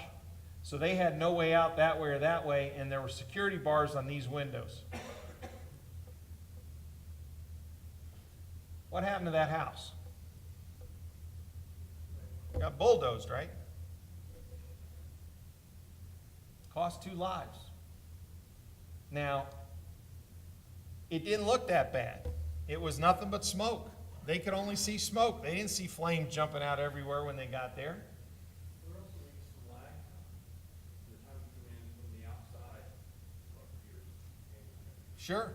So they had no way out that way or that way, and there were security bars on these windows. What happened to that house? Got bulldozed, right? Cost 2 lives. Now, it didn't look that bad. It was nothing but smoke. They could only see smoke. They didn't see flame jumping out everywhere when they got there. There also may be some lag from the time you come in from the outside, like years, and Sure.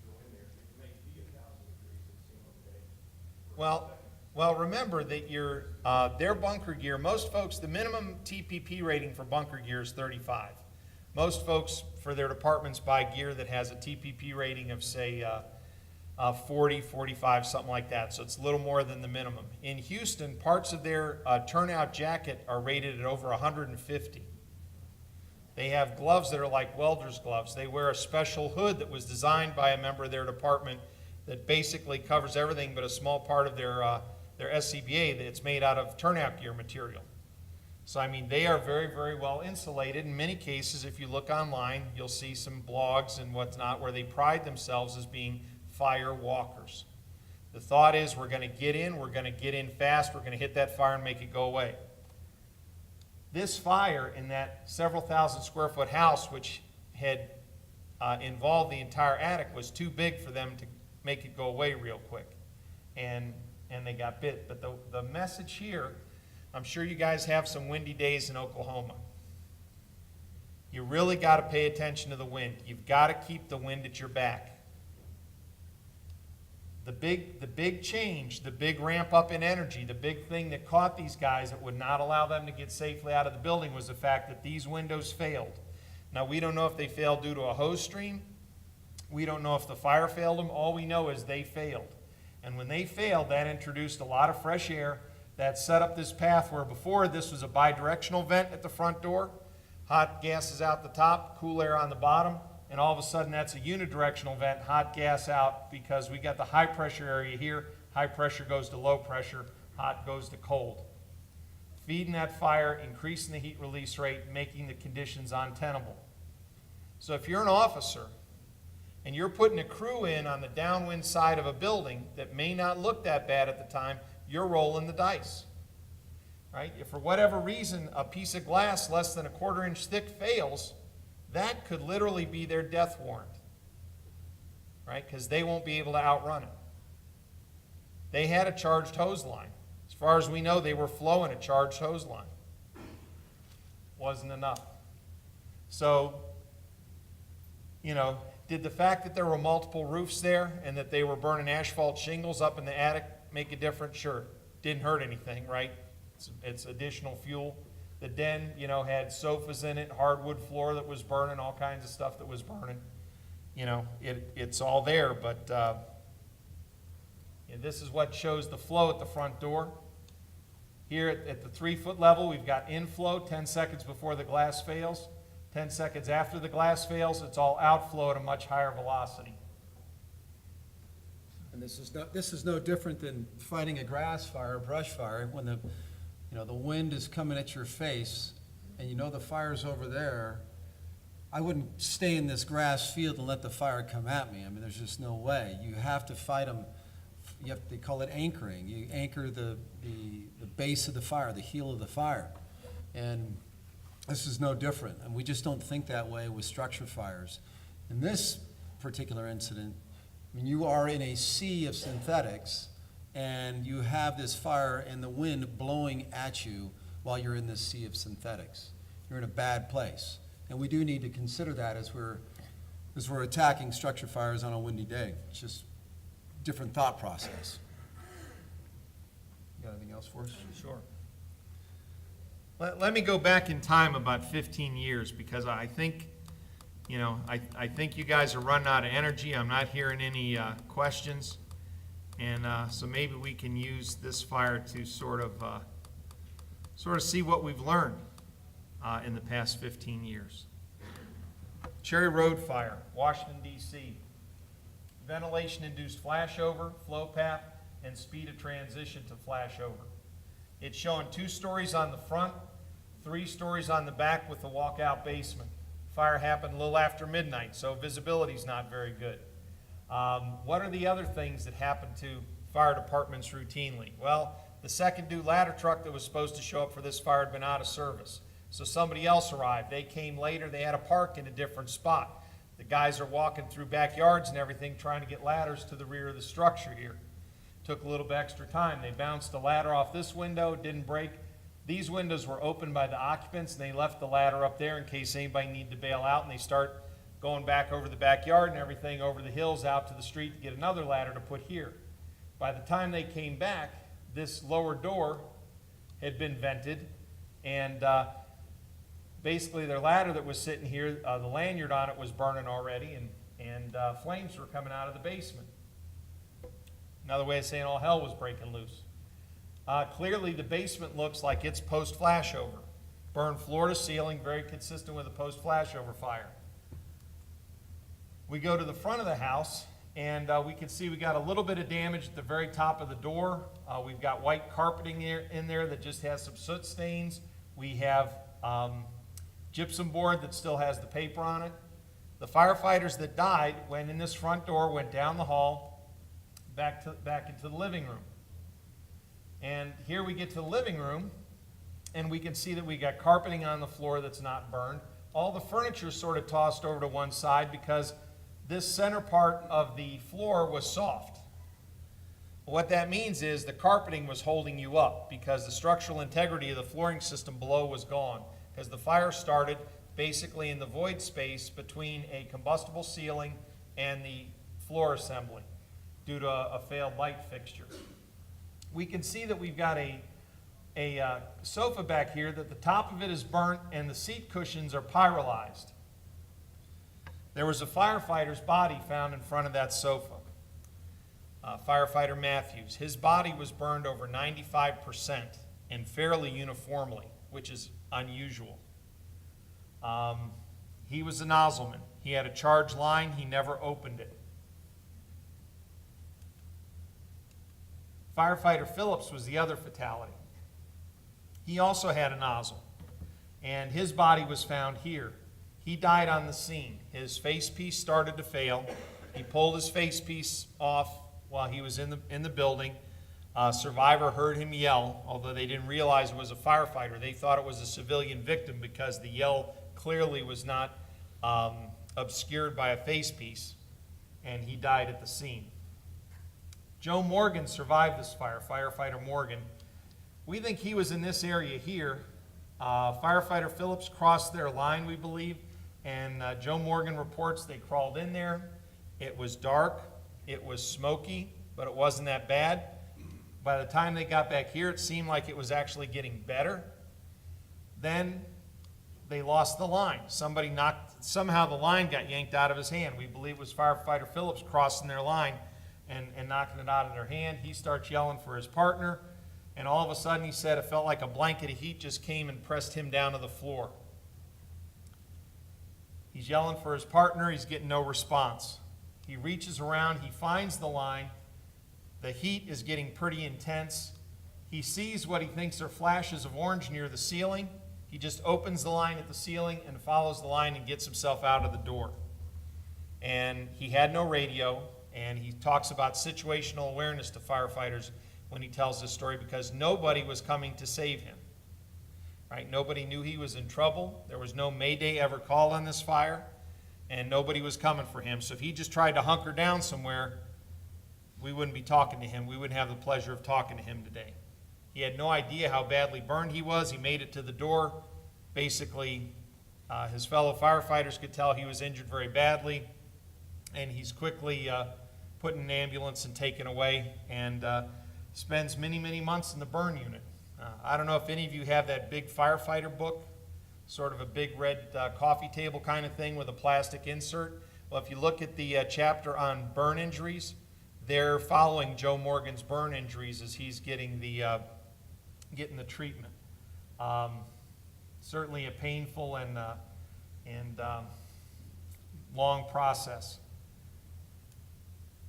go in there. It may be 1,000 degrees and seem okay. Well, Well, remember that their bunker gear, most folks, the minimum TPP rating for bunker gear is 35. Most folks, for their departments, buy gear that has a TPP rating of, say, 40, 45, something like that. So it's a little more than the minimum. In Houston, parts of their turnout jacket are rated at over 150. They have gloves that are like welder's gloves. They wear a special hood that was designed by a member of their department that basically covers everything but a small part of their SCBA that's made out of turnout gear material. So, I mean, they are very, very well insulated. In many cases, if you look online, you'll see some blogs and whatnot where they pride themselves as being fire walkers. The thought is we're going to get in fast, we're going to hit that fire and make it go away. This fire in that several thousand square foot house, which had involved the entire attic, was too big for them to make it go away real quick. And they got bit. But the message here, I'm sure you guys have some windy days in Oklahoma. You really got to pay attention to the wind. You've got to keep the wind at your back. The big change, the big ramp up in energy, the big thing that caught these guys that would not allow them to get safely out of the building was the fact that these windows failed. Now, we don't know if they failed due to a hose stream. We don't know if the fire failed them. All we know is they failed. And when they failed, that introduced a lot of fresh air. That set up this path where before this was a bidirectional vent at the front door. Hot gases out the top, cool air on the bottom. And all of a sudden that's a unidirectional vent, hot gas out, because we got the high pressure area here. High pressure goes to low pressure, hot goes to cold. Feeding that fire, increasing the heat release rate, making the conditions untenable. So if you're an officer and you're putting a crew in on the downwind side of a building that may not look that bad at the time, you're rolling the dice, right? If for whatever reason a piece of glass less than a 1/4 inch thick fails, that could literally be their death warrant, right? Because they won't be able to outrun it. They had a charged hose line. As far as we know, they were flowing a charged hose line. Wasn't enough. So, you know, did the fact that there were multiple roofs there and that they were burning asphalt shingles up in the attic make a difference? Sure. Didn't hurt anything, right? It's additional fuel. The den, you know, had sofas in it, hardwood floor that was burning, all kinds of stuff that was burning. You know, it's all there, but this is what shows the flow at the front door. Here at the 3-foot level, we've got inflow 10 seconds before the glass fails. 10 seconds after the glass fails, it's all outflow at a much higher velocity. And this is no different than fighting a grass fire, a brush fire, when the wind is coming at your face and you know the fire's over there. I wouldn't stay in this grass field and let the fire come at me. I mean, there's just no way. You have to fight them. They call it anchoring. You anchor the base of the fire, the heel of the fire. And this is no different. And we just don't think that way with structure fires. In this particular incident, I mean, you are in a sea of synthetics, and you have this fire and the wind blowing at you while you're in this sea of synthetics. You're in a bad place. And we do need to consider that as we're attacking structure fires on a windy day. It's just different thought process. You got anything else for us? Sure. Let me go back in time about 15 years, because I think, I think you guys are running out of energy. I'm not hearing any questions. And so maybe we can use this fire to sort of see what we've learned in the past 15 years. Cherry Road fire, Washington, D.C. Ventilation-induced flashover, flow path, and speed of transition to flashover. It's showing 2 stories on the front, 3 stories on the back with the walkout basement. Fire happened a little after midnight, so visibility's not very good. What are the other things that happen to fire departments routinely? Well, the second due ladder truck that was supposed to show up for this fire had been out of service. So somebody else arrived. They came later. They had to park in a different spot. The guys are walking through backyards and everything trying to get ladders to the rear of the structure here. Took a little bit extra time. They bounced the ladder off this window, didn't break. These windows were opened by the occupants, and they left the ladder up there in case anybody needed to bail out, and they start going back over the backyard and everything over the hills out to the street to get another ladder to put here. By the time they came back, this lower door had been vented, and basically their ladder that was sitting here, the lanyard on it was burning already, and flames were coming out of the basement. Another way of saying all hell was breaking loose. Clearly, the basement looks like it's post-flashover. Burned floor to ceiling, very consistent with a post-flashover fire. We go to the front of the house, and we can see we got a little bit of damage at the very top of the door. We've got white carpeting in there that just has some soot stains. We have gypsum board that still has the paper on it. The firefighters that died went in this front door, went down the hall, back into the living room. And here we get to the living room, and we can see that we got carpeting on the floor that's not burned. All the furniture is sort of tossed over to one side because this center part of the floor was soft. What that means is the carpeting was holding you up because the structural integrity of the flooring system below was gone, because the fire started basically in the void space between a combustible ceiling and the floor assembly due to a failed light fixture. We can see that we've got a sofa back here that the top of it is burnt and the seat cushions are pyrolyzed. There was a firefighter's body found in front of that sofa. Firefighter Matthews. His body was burned over 95% and fairly uniformly, which is unusual. He was a nozzleman. He had a charge line. He never opened it. Firefighter Phillips was the other fatality. He also had a nozzle, and his body was found here. He died on the scene. His facepiece started to fail. He pulled his facepiece off while he was in the building. Survivor heard him yell, although they didn't realize it was a firefighter. They thought it was a civilian victim because the yell clearly was not obscured by a facepiece, and he died at the scene. Joe Morgan survived this fire, Firefighter Morgan. We think he was in this area here. Firefighter Phillips crossed their line, we believe, and Joe Morgan reports they crawled in there. It was dark, it was smoky, but it wasn't that bad. By the time they got back here, it seemed like it was actually getting better. Then they lost the line. Somehow the line got yanked out of his hand. We believe it was Firefighter Phillips crossing their line and knocking it out of their hand. He starts yelling for his partner, and all of a sudden he said it felt like a blanket of heat just came and pressed him down to the floor. He's yelling for his partner. He's getting no response. He reaches around. He finds the line. The heat is getting pretty intense. He sees what he thinks are flashes of orange near the ceiling. He just opens the line at the ceiling and follows the line and gets himself out of the door. And he had no radio, and he talks about situational awareness to firefighters when he tells this story because nobody was coming to save him. Right? Nobody knew he was in trouble. There was no Mayday ever called on this fire, and nobody was coming for him. So if he just tried to hunker down somewhere, we wouldn't be talking to him. We wouldn't have the pleasure of talking to him today. He had no idea how badly burned he was. He made it to the door. Basically, his fellow firefighters could tell he was injured very badly, and he's quickly put in an ambulance and taken away, and spends many, many months in the burn unit. I don't know if any of you have that big firefighter book, sort of a big red coffee table kind of thing with a plastic insert. Well, if you look at the chapter on burn injuries, they're following Joe Morgan's burn injuries as he's getting the treatment. Certainly a painful and long process.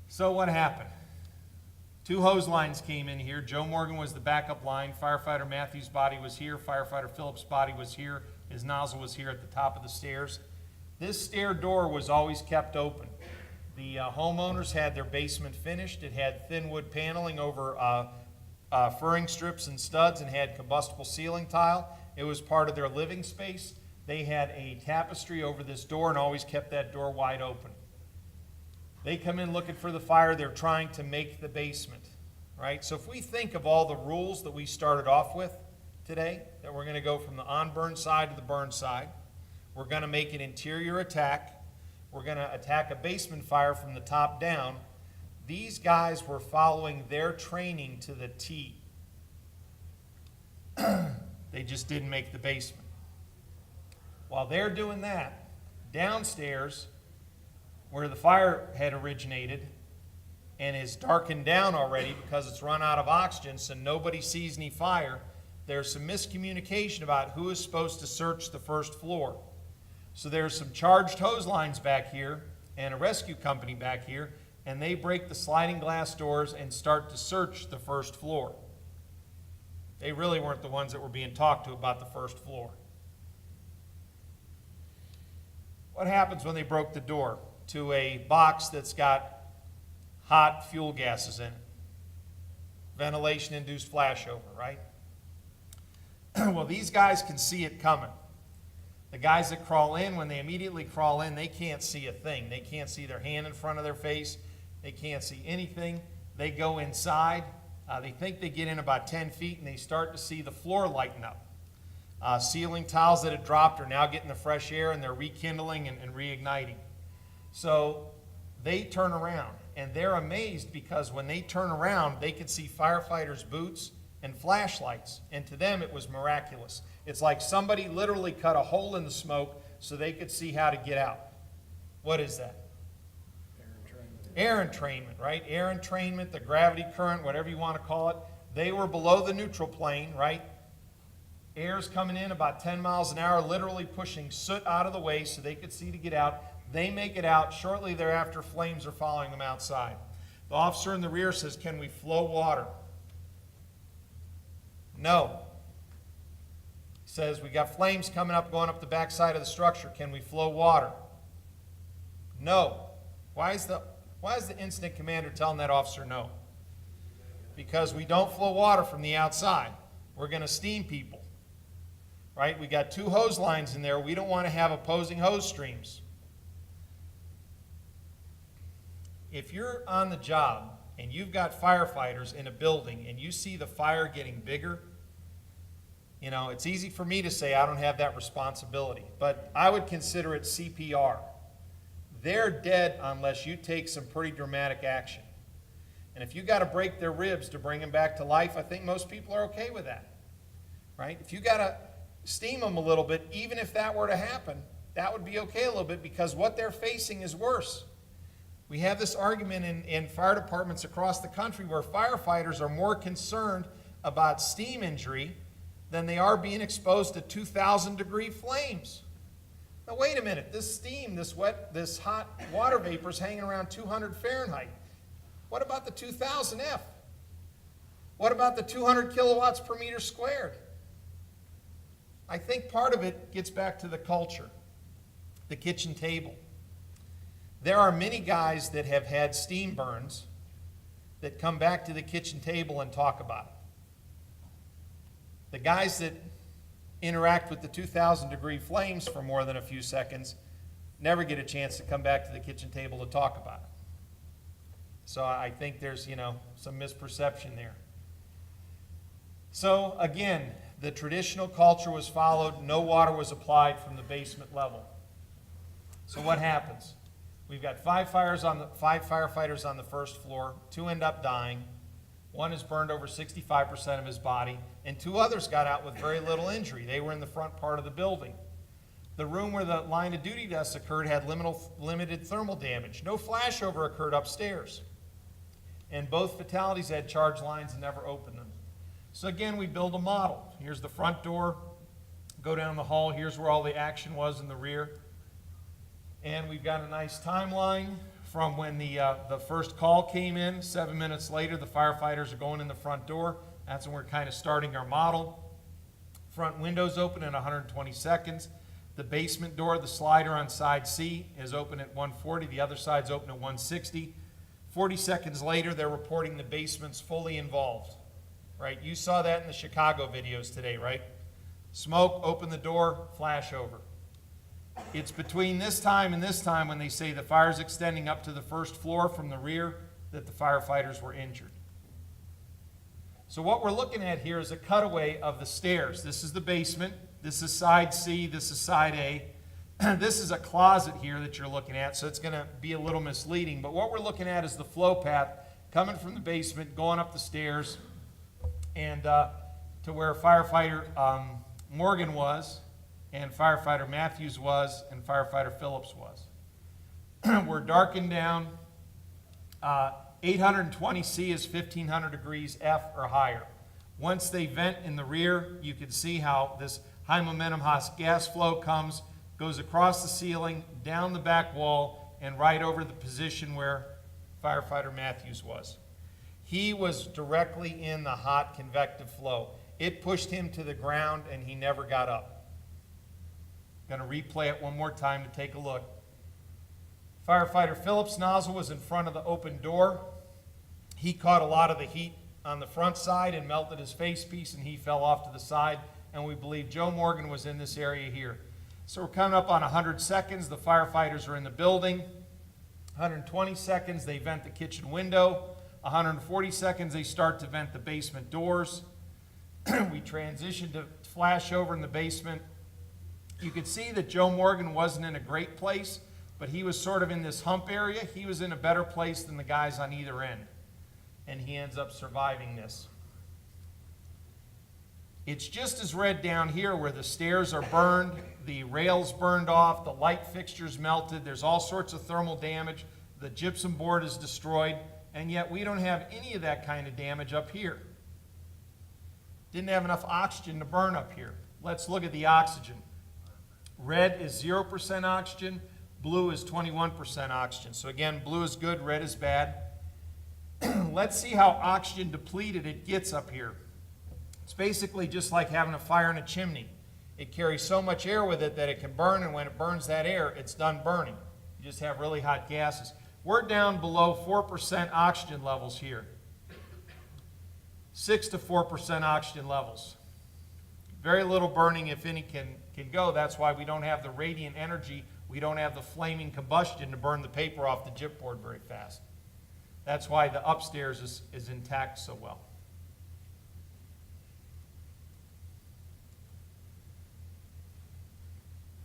So what happened? 2 hose lines came in here. Joe Morgan was the backup line. Firefighter Matthews' body was here. Firefighter Phillips' body was here. His nozzle was here at the top of the stairs. This stair door was always kept open. The homeowners had their basement finished. It had thin wood paneling over furring strips and studs and had combustible ceiling tile. It was part of their living space. They had a tapestry over this door and always kept that door wide open. They come in looking for the fire. They're trying to make the basement, right? So if we think of all the rules that we started off with today, that we're going to go from the on-burn side to the burn side, we're going to make an interior attack, we're going to attack a basement fire from the top down. These guys were following their training to the T. They just didn't make the basement. While they're doing that, downstairs, where the fire had originated and is darkened down already because it's run out of oxygen, so nobody sees any fire, there's some miscommunication about who is supposed to search the first floor. So there's some charged hose lines back here and a rescue company back here, and they break the sliding glass doors and start to search the first floor. They really weren't the ones that were being talked to about the first floor. What happens when they broke the door to a box that's got hot fuel gases in it? Ventilation-induced flashover, right? Well, these guys can see it coming. The guys that crawl in, when they immediately crawl in, they can't see a thing. They can't see their hand in front of their face. They can't see anything. They go inside. They think they get in about 10 feet, and they start to see the floor lighten up. Ceiling tiles that had dropped are now getting the fresh air, and they're rekindling and reigniting. So they turn around, and they're amazed because when they turn around, they can see firefighters' boots and flashlights, and to them it was miraculous. It's like somebody literally cut a hole in the smoke so they could see how to get out. What is that? Air entrainment, right? Air entrainment, the gravity current, whatever you want to call it. They were below the neutral plane, right? Air's coming in about 10 miles an hour, literally pushing soot out of the way so they could see to get out. They make it out. Shortly thereafter, flames are following them outside. The officer in the rear says, "Can we flow water?" No. He says, "We got flames coming up, going up the backside of the structure. Can we flow water?" No. Why is the incident commander telling that officer no? Because we don't flow water from the outside. We're going to steam people, right? We got 2 hose lines in there. We don't want to have opposing hose streams. If you're on the job and you've got firefighters in a building and you see the fire getting bigger, you know, it's easy for me to say I don't have that responsibility, but I would consider it CPR. They're dead unless you take some pretty dramatic action. And if you got to break their ribs to bring them back to life, I think most people are okay with that, right? If you got to steam them a little bit, even if that were to happen, that would be okay a little bit because what they're facing is worse. We have this argument in fire departments across the country where firefighters are more concerned about steam injury than they are being exposed to 2,000-degree flames. Now, wait a minute. This steam, this hot water vapor is hanging around 200 Fahrenheit. What about the 2,000 F? What about the 200 kilowatts per meter squared? I think part of it gets back to the culture, the kitchen table. There are many guys that have had steam burns that come back to the kitchen table and talk about it. The guys that interact with the 2,000-degree flames for more than a few seconds never get a chance to come back to the kitchen table to talk about it. So I think there's, some misperception there. So again, the traditional culture was followed. No water was applied from the basement level. So what happens? We've got 5 firefighters on the first floor. 2 end up dying. 1 is burned over 65% of his body, and 2 others got out with very little injury. They were in the front part of the building. The room where the line of duty deaths occurred had limited thermal damage. No flashover occurred upstairs. And both fatalities had charge lines and never opened them. So again, we build a model. Here's the front door. Go down the hall. Here's where all the action was in the rear. And we've got a nice timeline from when the first call came in. 7 minutes later, the firefighters are going in the front door. That's when we're kind of starting our model. Front windows open in 120 seconds. The basement door, the slider on side C, is open at 140. The other side's open at 160. 40 seconds later, they're reporting the basement's fully involved. Right? You saw that in the Chicago videos today, right? Smoke, open the door, flash over. It's between this time and this time when they say the fire's extending up to the first floor from the rear that the firefighters were injured. So what we're looking at here is a cutaway of the stairs. This is the basement. This is side C. This is side A. This is a closet here that you're looking at, so it's going to be a little misleading. But what we're looking at is the flow path coming from the basement, going up the stairs, and to where firefighter Morgan was, and firefighter Matthews was, and firefighter Phillips was. We're darkened down. 820 C is 1500 degrees F or higher. Once they vent in the rear, you can see how this high momentum gas flow comes, goes across the ceiling, down the back wall, and right over the position where firefighter Matthews was. He was directly in the hot convective flow. It pushed him to the ground and he never got up. Going to replay it one more time to take a look. Firefighter Phillips' nozzle was in front of the open door. He caught a lot of the heat on the front side and melted his facepiece, and he fell off to the side, and we believe Joe Morgan was in this area here. So we're coming up on 100 seconds. The firefighters are in the building. 120 seconds, they vent the kitchen window. 140 seconds, they start to vent the basement doors. We transition to flash over in the basement. You could see that Joe Morgan wasn't in a great place, but he was sort of in this hump area. He was in a better place than the guys on either end, and he ends up surviving this. It's just as red down here where the stairs are burned, the rails burned off, the light fixtures melted, there's all sorts of thermal damage, the gypsum board is destroyed, and yet we don't have any of that kind of damage up here. Didn't have enough oxygen to burn up here. Let's look at the oxygen. Red is 0% oxygen, blue is 21% oxygen. So again, blue is good, red is bad. Let's see how oxygen depleted it gets up here. It's basically just like having a fire in a chimney. It carries so much air with it that it can burn, and when it burns that air, it's done burning. You just have really hot gases. We're down below 4% oxygen levels here. 6 to 4% oxygen levels. Very little burning, if any, can go. That's why we don't have the radiant energy. We don't have the flaming combustion to burn the paper off the gypboard very fast. That's why the upstairs is intact so well.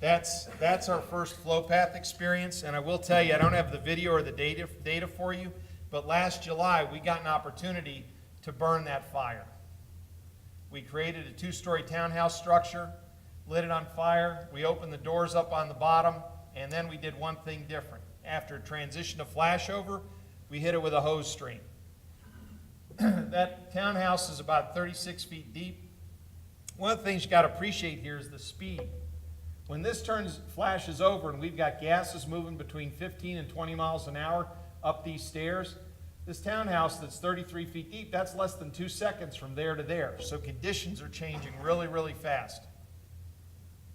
That's our first flow path experience, and I will tell you, I don't have the video or the data for you, but last July we got an opportunity to burn that fire. We created a 2-story townhouse structure, lit it on fire, we opened the doors up on the bottom, and then we did one thing different. After a transition to flashover, we hit it with a hose stream. That townhouse is about 36 feet deep. One of the things you got to appreciate here is the speed. When this flashes over and we've got gases moving between 15 and 20 miles an hour up these stairs, this townhouse that's 33 feet deep, that's less than 2 seconds from there to there. So conditions are changing really, really fast.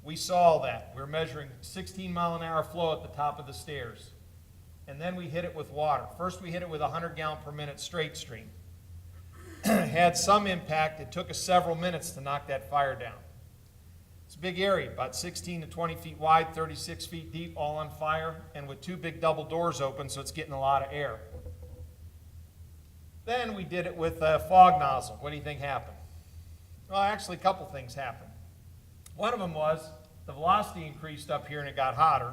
We saw all that. We were measuring 16 mile an hour flow at the top of the stairs. And then we hit it with water. First we hit it with 100 gallon per minute straight stream. Had some impact. It took us several minutes to knock that fire down. It's a big area, about 16 to 20 feet wide, 36 feet deep, all on fire, and with 2 big double doors open, so it's getting a lot of air. Then we did it with a fog nozzle. What do you think happened? Well, actually, a couple things happened. One of them was the velocity increased up here and it got hotter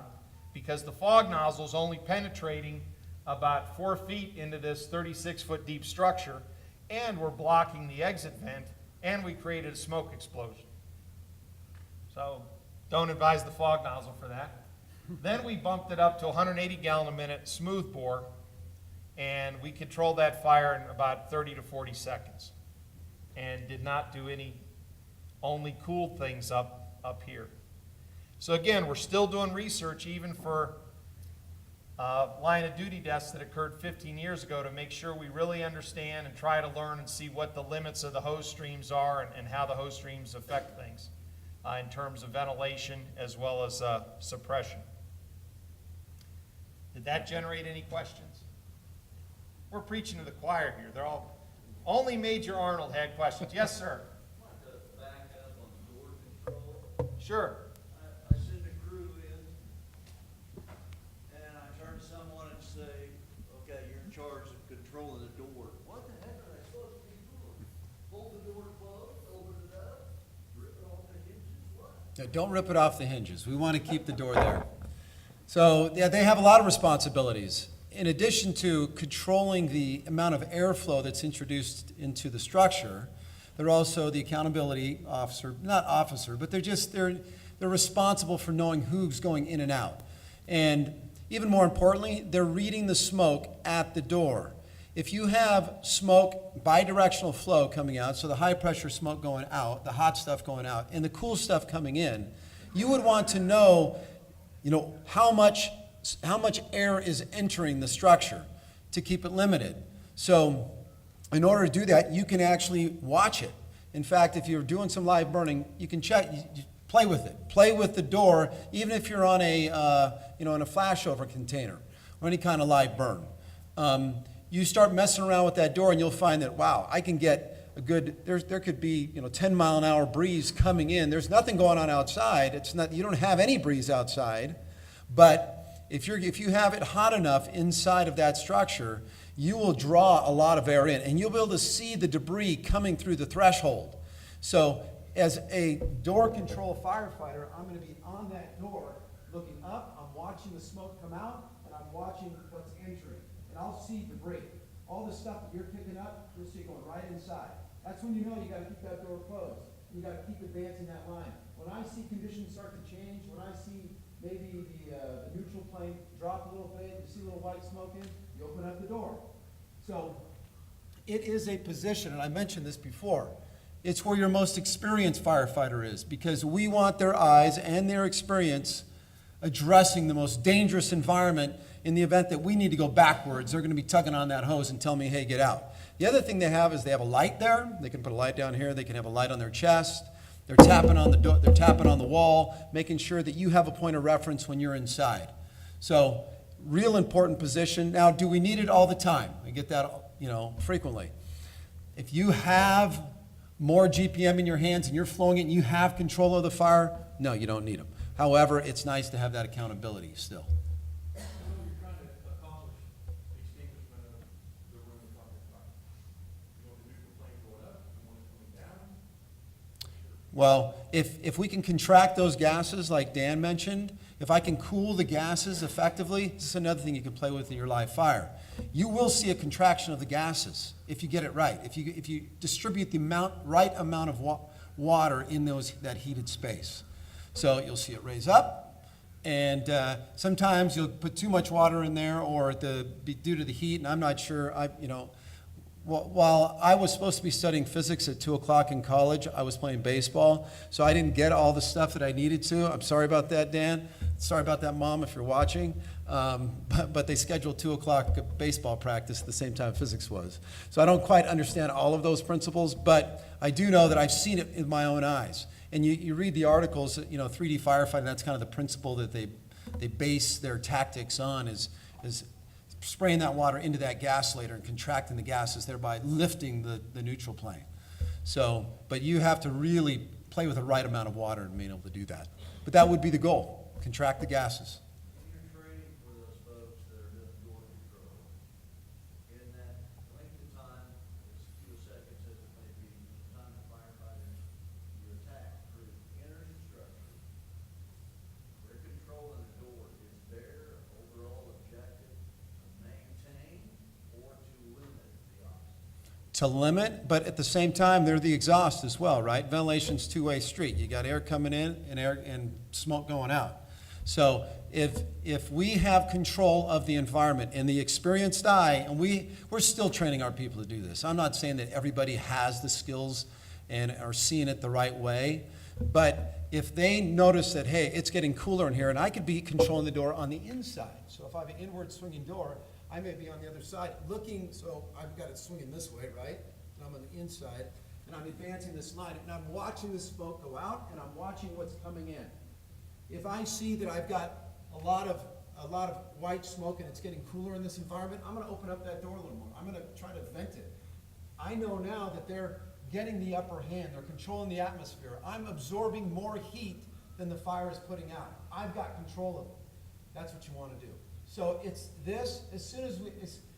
because the fog nozzle is only penetrating about 4 feet into this 36-foot deep structure, and we're blocking the exit vent, and we created a smoke explosion. So don't advise the fog nozzle for that. Then we bumped it up to 180 gallon a minute smooth bore, and we controlled that fire in about 30 to 40 seconds and did not do any, only cooled things up here. So again, we're still doing research even for line of duty deaths that occurred 15 years ago to make sure we really understand and try to learn and see what the limits of the hose streams are and how the hose streams affect things in terms of ventilation as well as suppression. Did that generate any questions? We're preaching to the choir here. They're all, only Major Arnold had questions. Yes, sir. I want to back up on door control. Sure. I send a crew in, and I turn to someone and say, okay, you're in charge of controlling the door. What the heck are they supposed to be doing? Hold the door closed, open it up, rip it off the hinges, what? Yeah, don't rip it off the hinges. We want to keep the door there. So, yeah, they have a lot of responsibilities. In addition to controlling the amount of airflow that's introduced into the structure, They're also the accountability officer, not officer, but they're responsible for knowing who's going in and out. And even more importantly, they're reading the smoke at the door. If you have smoke, bidirectional flow coming out, so the high pressure smoke going out, the hot stuff going out, and the cool stuff coming in, you would want to know, how much air is entering the structure to keep it limited. So in order to do that, you can actually watch it. In fact, if you're doing some live burning, you can check, you play with it. Play with the door, even if you're on a, in a flashover container or any kind of live burn. You start messing around with that door and you'll find that, wow, I can get a good, there could be, 10-mile-an-hour breeze coming in. There's nothing going on outside. It's not, you don't have any breeze outside, but if you have it hot enough inside of that structure, you will draw a lot of air in, and you'll be able to see the debris coming through the threshold. So as a door control firefighter, I'm going to be on that door looking up, I'm watching the smoke come out, and I'm watching what's entering. And I'll see debris. All the stuff that you're picking up, you'll see going right inside. That's when you know you got to keep that door closed. You got to keep advancing that line. When I see conditions start to change, when I see maybe the neutral plane drop a little bit, you see a little white smoke in, you open up the door. So it is a position, and I mentioned this before, it's where your most experienced firefighter is, because we want their eyes and their experience addressing the most dangerous environment. In the event that we need to go backwards, they're going to be tugging on that hose and tell me, hey, get out. The other thing they have is they have a light there. They can put a light down here. They can have a light on their chest. They're tapping on the door. They're tapping on the wall, making sure that you have a point of reference when you're inside. So, real important position. Now, do we need it all the time? I get that, frequently. If you have more GPM in your hands and you're flowing it and you have control of the fire, no, you don't need them. However, it's nice to have that accountability still. So you're trying to accomplish extinguishment of the room you're talking about. You want the neutral flame going up, you want it coming down? Well, if we can contract those gases like Dan mentioned, if I can cool the gases effectively, this is another thing you can play with in your live fire. You will see a contraction of the gases if you get it right. If you distribute the right amount of water in that heated space. So you'll see it raise up, and sometimes you'll put too much water in there, or due to the heat, and I'm not sure. While I was supposed to be studying physics at 2 o'clock in college, I was playing baseball, so I didn't get all the stuff that I needed to. I'm sorry about that, Dan. Sorry about that, Mom, if you're watching. But they scheduled 2 o'clock baseball practice at the same time physics was. So I don't quite understand all of those principles, but I do know that I've seen it in my own eyes. And you read the articles, 3D firefighting, that's kind of the principle that they base their tactics on is spraying that water into that gasolator and contracting the gases, thereby lifting the neutral plane. So, but you have to really play with the right amount of water and being able to do that. But that would be the goal, contract the gases. In your training for those folks that are doing door control, in that length of time, as few seconds as it may be, the time the firefighters, your attack crew enters the structure, they're controlling the door. Is their overall objective to maintain or to limit the oxygen? To limit, but at the same time, they're the exhaust as well, right? Ventilation's two-way street. You got air coming in and smoke going out. So if we have control of the environment and the experienced eye, and we're still training our people to do this. I'm not saying that everybody has the skills and are seeing it the right way, but if they notice that, hey, it's getting cooler in here, and I could be controlling the door on the inside. So if I have an inward swinging door, I may be on the other side looking, so I've got it swinging this way, right? And I'm on the inside, and I'm advancing this line, and I'm watching the smoke go out, and I'm watching what's coming in. If I see that I've got a lot of white smoke and it's getting cooler in this environment, I'm gonna open up that door a little more. I'm gonna try to vent it. I know now that they're getting the upper hand, they're controlling the atmosphere. I'm absorbing more heat than the fire is putting out. I've got control of it. That's what you wanna do. So it's this, as soon as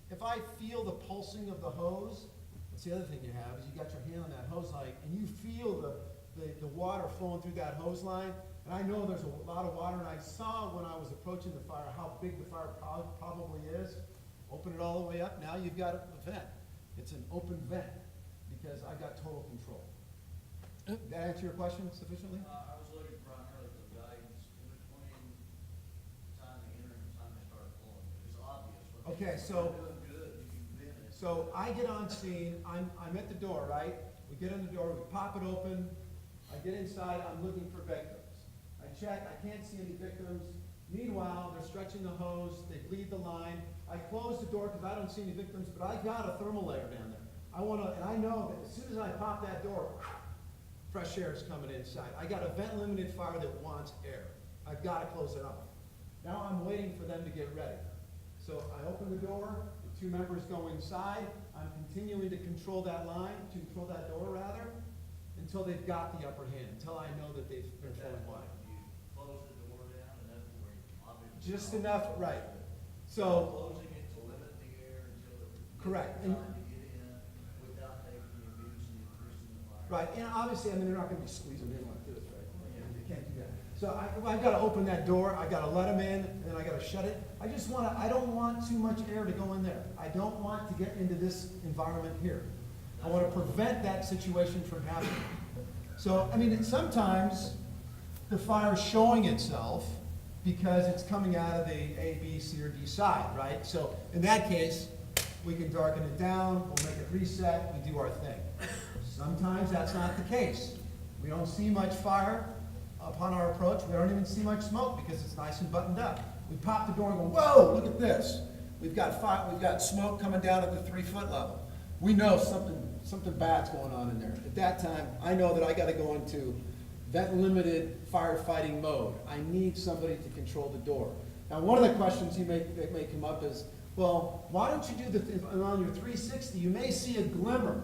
if I feel the pulsing of the hose, that's the other thing you have, is you got your hand on that hose line, and you feel the water flowing through that hose line, and I know there's a lot of water, and I saw when I was approaching the fire how big the fire probably is. Open it all the way up, now you've got a vent. It's an open vent. because I got total control. Did that answer your question sufficiently? I was looking primarily for guidance in between time they enter and time they start flowing. It's obvious. When Okay, they're so- doing good, you can bend it. So I get on scene, I'm at the door, right? We get in the door, we pop it open, I get inside, I'm looking for victims. I check, I can't see any victims. Meanwhile, they're stretching the hose, they bleed the line. I close the door because I don't see any victims, but I got a thermal layer down there. And I know that as soon as I pop that door, fresh air is coming inside. I got a vent-limited fire that wants air. I've got to close it off. Now I'm waiting for them to get ready. So I open the door, the two members go inside, I'm continuing to control that door rather, until they've got the upper hand, until I know that they've been At that flowing point, wide. you close the door down enough where you obviously. Just enough, right. So, Closing it to limit the air until it. Correct. Time to get in without taking the abuse and increasing the fire. right, and obviously, I mean, they're not gonna be squeezing in like this, right? You can't do that. So I've gotta open that door, I gotta let them in, and then I gotta shut it. I don't want too much air to go in there. I don't want to get into this environment here. I wanna prevent that situation from happening. So, I mean, sometimes the fire's showing itself because it's coming out of the A, B, C, or D side, right? So in that case, we can darken it down, we'll make it reset, we do our thing. Sometimes that's not the case. We don't see much fire upon our approach, we don't even see much smoke because it's nice and buttoned up. We pop the door and go, whoa, look at this. We've got smoke coming down at the 3-foot level. We know something bad's going on in there. At that time, I know that I gotta go into vent-limited firefighting mode. I need somebody to control the door. Now, one of the questions that may come up is, well, why don't you do on your 360, you may see a glimmer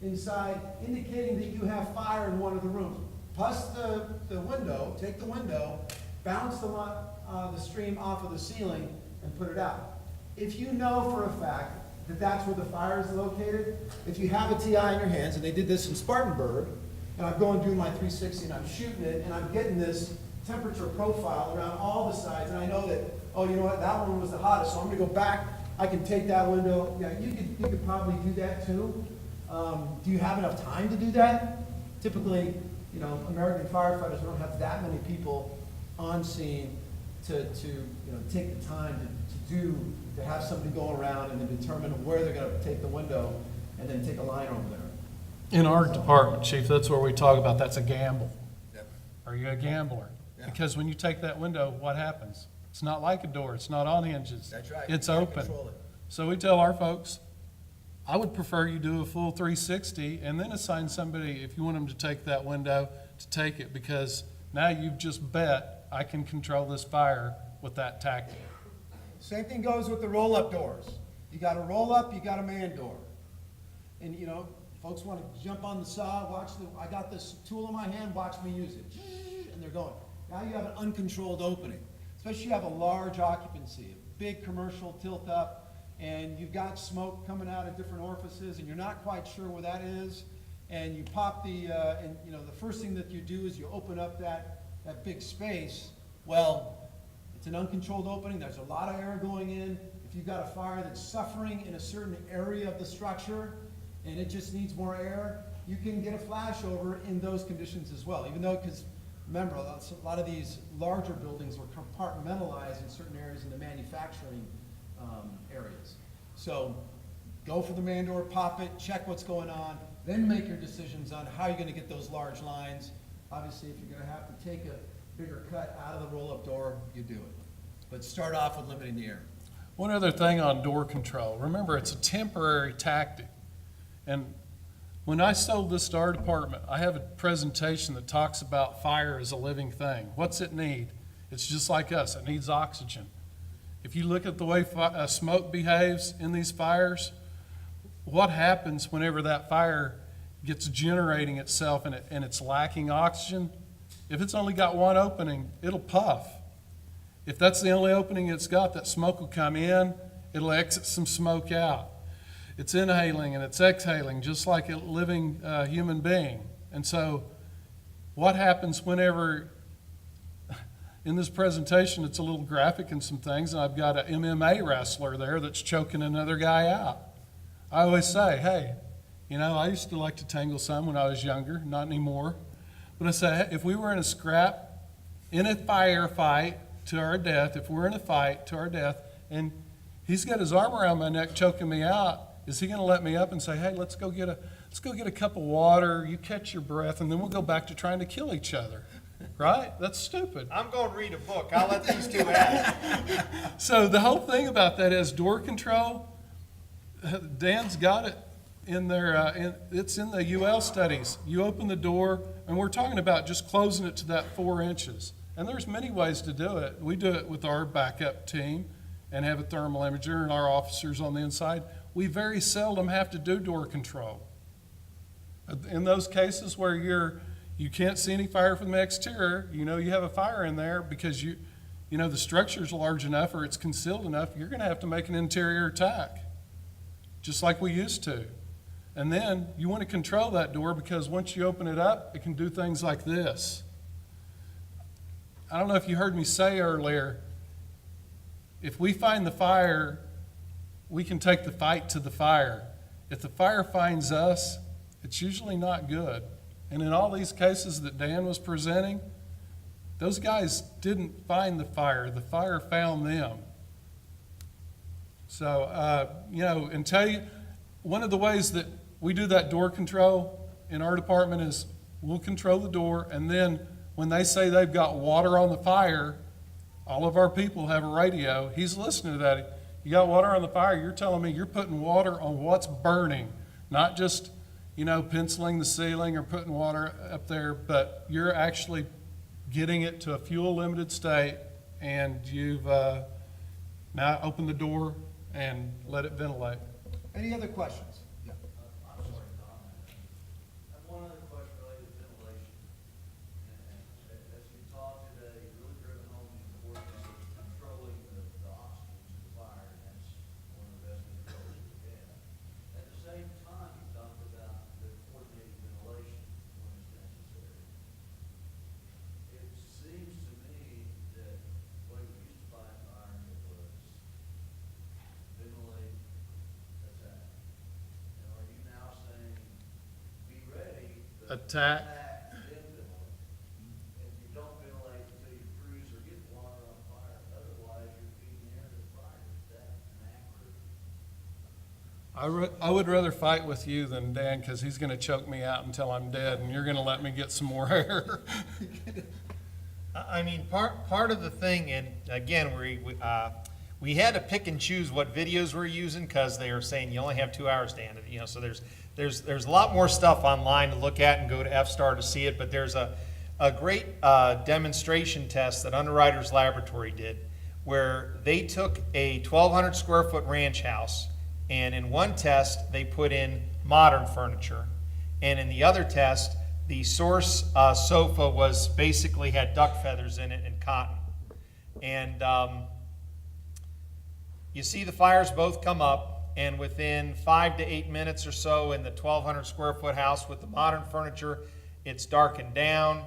inside indicating that you have fire in one of the rooms. Plus the window, take the window, bounce the stream off of the ceiling and put it out. If you know for a fact that that's where the fire is located, if you have a TI in your hands, and they did this in Spartanburg, and I'm going doing my 360 and I'm shooting it, and I'm getting this temperature profile around all the sides, and I know that, oh, you know what, that one was the hottest, so I'm gonna go back, I can take that window, yeah, you could probably do that too. Do you have enough time to do that? Typically, you know, American firefighters, we don't have that many people on scene to take the time to have somebody go around and then determine where they're gonna take the window and then take a line over there. In our department, chief, that's where we talk about that's a gamble. Yep. Are you a gambler? Yeah. Because when you take that window, what happens? It's not like a door, it's not on hinges. That's right. It's You can't open. control it. So we tell our folks, I would prefer you do a full 360 and then assign somebody, if you want them to take that window, to take it, because now you've just bet I can control this fire with that tactic. Same thing goes with the roll-up doors. You got a roll-up, you got a man door. And, you know, folks want to jump on the saw, I got this tool in my hand, watch me use it. And they're going. Now you have an uncontrolled opening. Especially you have a large occupancy, a big commercial tilt up, and you've got smoke coming out of different orifices, and you're not quite sure where that is. And you pop the first thing that you do is you open up that big space. Well, it's an uncontrolled opening, there's a lot of air going in. If you've got a fire that's suffering in a certain area of the structure, and it just needs more air, you can get a flashover in those conditions as well. Even though, because remember, a lot of these larger buildings were compartmentalized in certain areas in the manufacturing areas. So go for the man door, pop it, check what's going on, then make your decisions on how you're gonna get those large lines. Obviously, if you're gonna have to take a bigger cut out of the roll-up door, you do it. But start off with limiting the air. One other thing on door control, remember, it's a temporary tactic. And when I sold this to our department, I have a presentation that talks about fire as a living thing. What's it need? It's just like us, it needs oxygen. If you look at the way smoke behaves in these fires, what happens whenever that fire gets generating itself and it's lacking oxygen? If it's only got one opening, it'll puff. If that's the only opening it's got, that smoke will come in, it'll exit some smoke out. It's inhaling and it's exhaling just like a living human being. And so what happens whenever, in this presentation it's a little graphic and some things, and I've got an MMA wrestler there that's choking another guy out. I always say, hey, You know, I used to like to tangle some when I was younger, not anymore. But I say, if we were in a scrap, in a firefight to our death, if we're in a fight to our death, and he's got his arm around my neck choking me out, is he going to let me up and say, hey, let's go get a cup of water, you catch your breath, and then we'll go back to trying to kill each other? Right? That's stupid. I'm going to read a book. I'll let these two have it. So the whole thing about that is door control. Dan's got it in there. It's in the UL studies. You open the door, and we're talking about just closing it to that 4 inches. And there's many ways to do it. We do it with our backup team and have a thermal imager and our officers on the inside. We very seldom have to do door control. In those cases where you can't see any fire from the exterior, you know you have a fire in there because you know the structure's large enough or it's concealed enough, you're going to have to make an interior attack, just like we used to. And then you want to control that door because once you open it up, it can do things like this. I don't know if you heard me say earlier, if we find the fire, we can take the fight to the fire. If the fire finds us, it's usually not good. And in all these cases that Dan was presenting, those guys didn't find the fire found them. So, you know, and tell you, one of the ways that we do that door control in our department is we'll control the door, and then when they say they've got water on the fire, all of our people have a radio. He's listening to that. You got water on the fire, you're telling me you're putting water on what's burning, not just, you know, penciling the ceiling or putting water up there, but you're actually getting it to a fuel-limited state, and you've now opened the door and let it ventilate. Any other questions? Yeah. I'm sorry, Don. I have one other question related to ventilation. And as you talk today, you've really driven home the importance of controlling the oxygen to the fire, and that's one of the best controls we have. At the same time, you talked about the coordinated ventilation when it's necessary. It seems to me that what we used to fight fire, it was ventilate, attack. And are you now saying, be ready, but Attack. then ventilate? And you don't ventilate until your crews are getting water on fire, otherwise you're feeding air to the fire. Is that an accurate? I would rather fight with you than Dan, because he's going to choke me out until I'm dead, and you're going to let me get some more air. I mean, part of the thing, and again, we had to pick and choose what videos we're using because they were saying you only have 2 hours, Dan. You know, so there's a lot more stuff online to look at and go to FSTAR to see it. But there's a great demonstration test that Underwriters Laboratory did, where they took a 1,200 square foot ranch house, and in one test they put in modern furniture, and in the other test the source sofa was basically had duck feathers in it and cotton. And you see the fires both come up, and within 5 to 8 minutes or so in the 1,200 square foot house with the modern furniture, it's darkened down.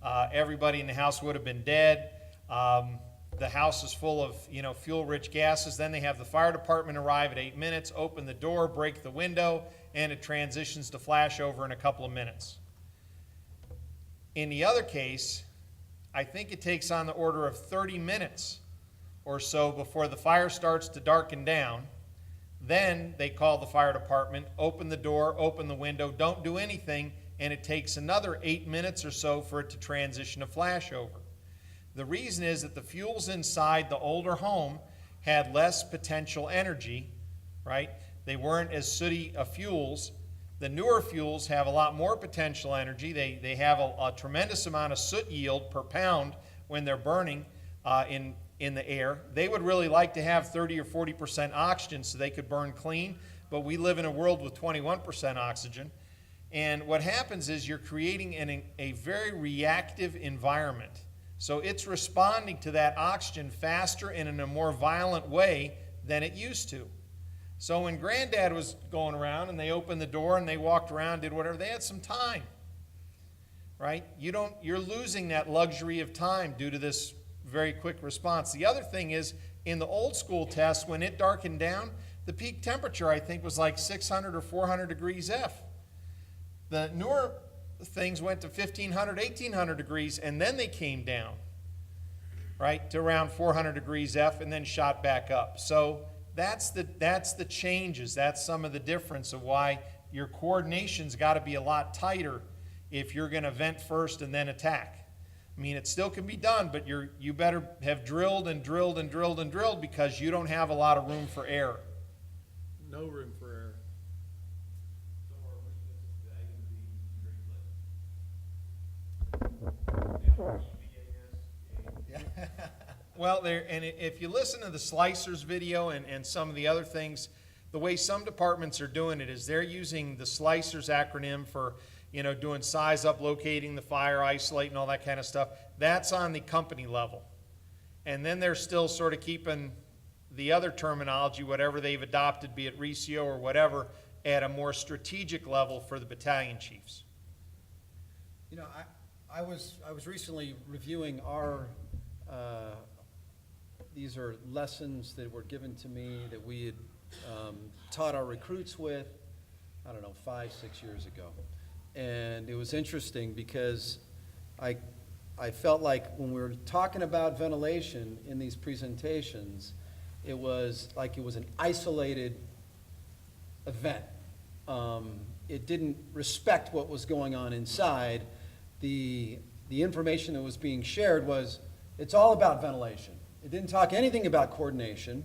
Everybody in the house would have been dead. The house is full of, you know, fuel-rich gases. Then they have the fire department arrive at 8 minutes, open the door, break the window, and it transitions to flash over in a couple of minutes. In the other case, I think it takes on the order of 30 minutes or so before the fire starts to darken down. Then they call the fire department, open the door, open the window, don't do anything, and it takes another 8 minutes or so for it to transition to flashover. The reason is that the fuels inside the older home had less potential energy, right? They weren't as sooty fuels. The newer fuels have a lot more potential energy. They have a tremendous amount of soot yield per pound when they're burning in the air. They would really like to have 30 or 40% oxygen so they could burn clean, but we live in a world with 21% oxygen. And what happens is you're creating a very reactive environment. So it's responding to that oxygen faster and in a more violent way than it used to. So when Granddad was going around and they opened the door and they walked around, did whatever, they had some time, right? You're losing that luxury of time due to this very quick response. The other thing is, in the old school test, when it darkened down, the peak temperature, I think, was like 600 or 400 degrees F. The newer things went to 1,500, 1,800 degrees, and then they came down, right, to around 400 degrees F, and then shot back up. So that's the changes. That's some of the difference of why your coordination's got to be a lot tighter if you're going to vent first and then attack. I mean, it still can be done, but you better have drilled and drilled and drilled and drilled, because you don't have a lot of room for error. No room for error. So our weakness is the A and B straight leg. Well, if you listen to the Slicers video and some of the other things, the way some departments are doing it is they're using the Slicers acronym for, doing size up, locating the fire, isolating, all that kind of stuff. That's on the company level. And then they're still sort of keeping the other terminology, whatever they've adopted, be it RECIO or whatever, at a more strategic level for the battalion chiefs. You know, I was recently reviewing our, these are lessons that were given to me that we had taught our recruits with, 5, 6 years ago. And it was interesting because I felt like when we were talking about ventilation in these presentations, it was like it was an isolated event. It didn't respect what was going on inside. The information that was being shared was, it's all about ventilation. It didn't talk anything about coordination,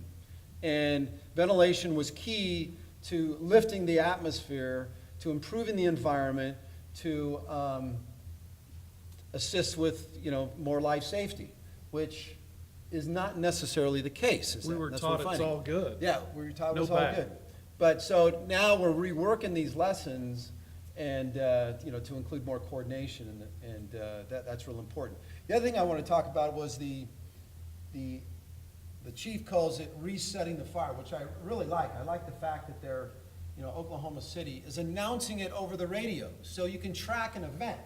and ventilation was key to lifting the atmosphere, to improving the environment, to assist with, more life safety, which is not necessarily the case. We were That's taught what we're it's finding. all good. Yeah, we were taught it No was all bad. good. But so now we're reworking these lessons and, to include more coordination, and that's real important. The other thing I want to talk about was the chief calls it resetting the fire, which I really like. I like the fact that Oklahoma City is announcing it over the radio, so you can track an event.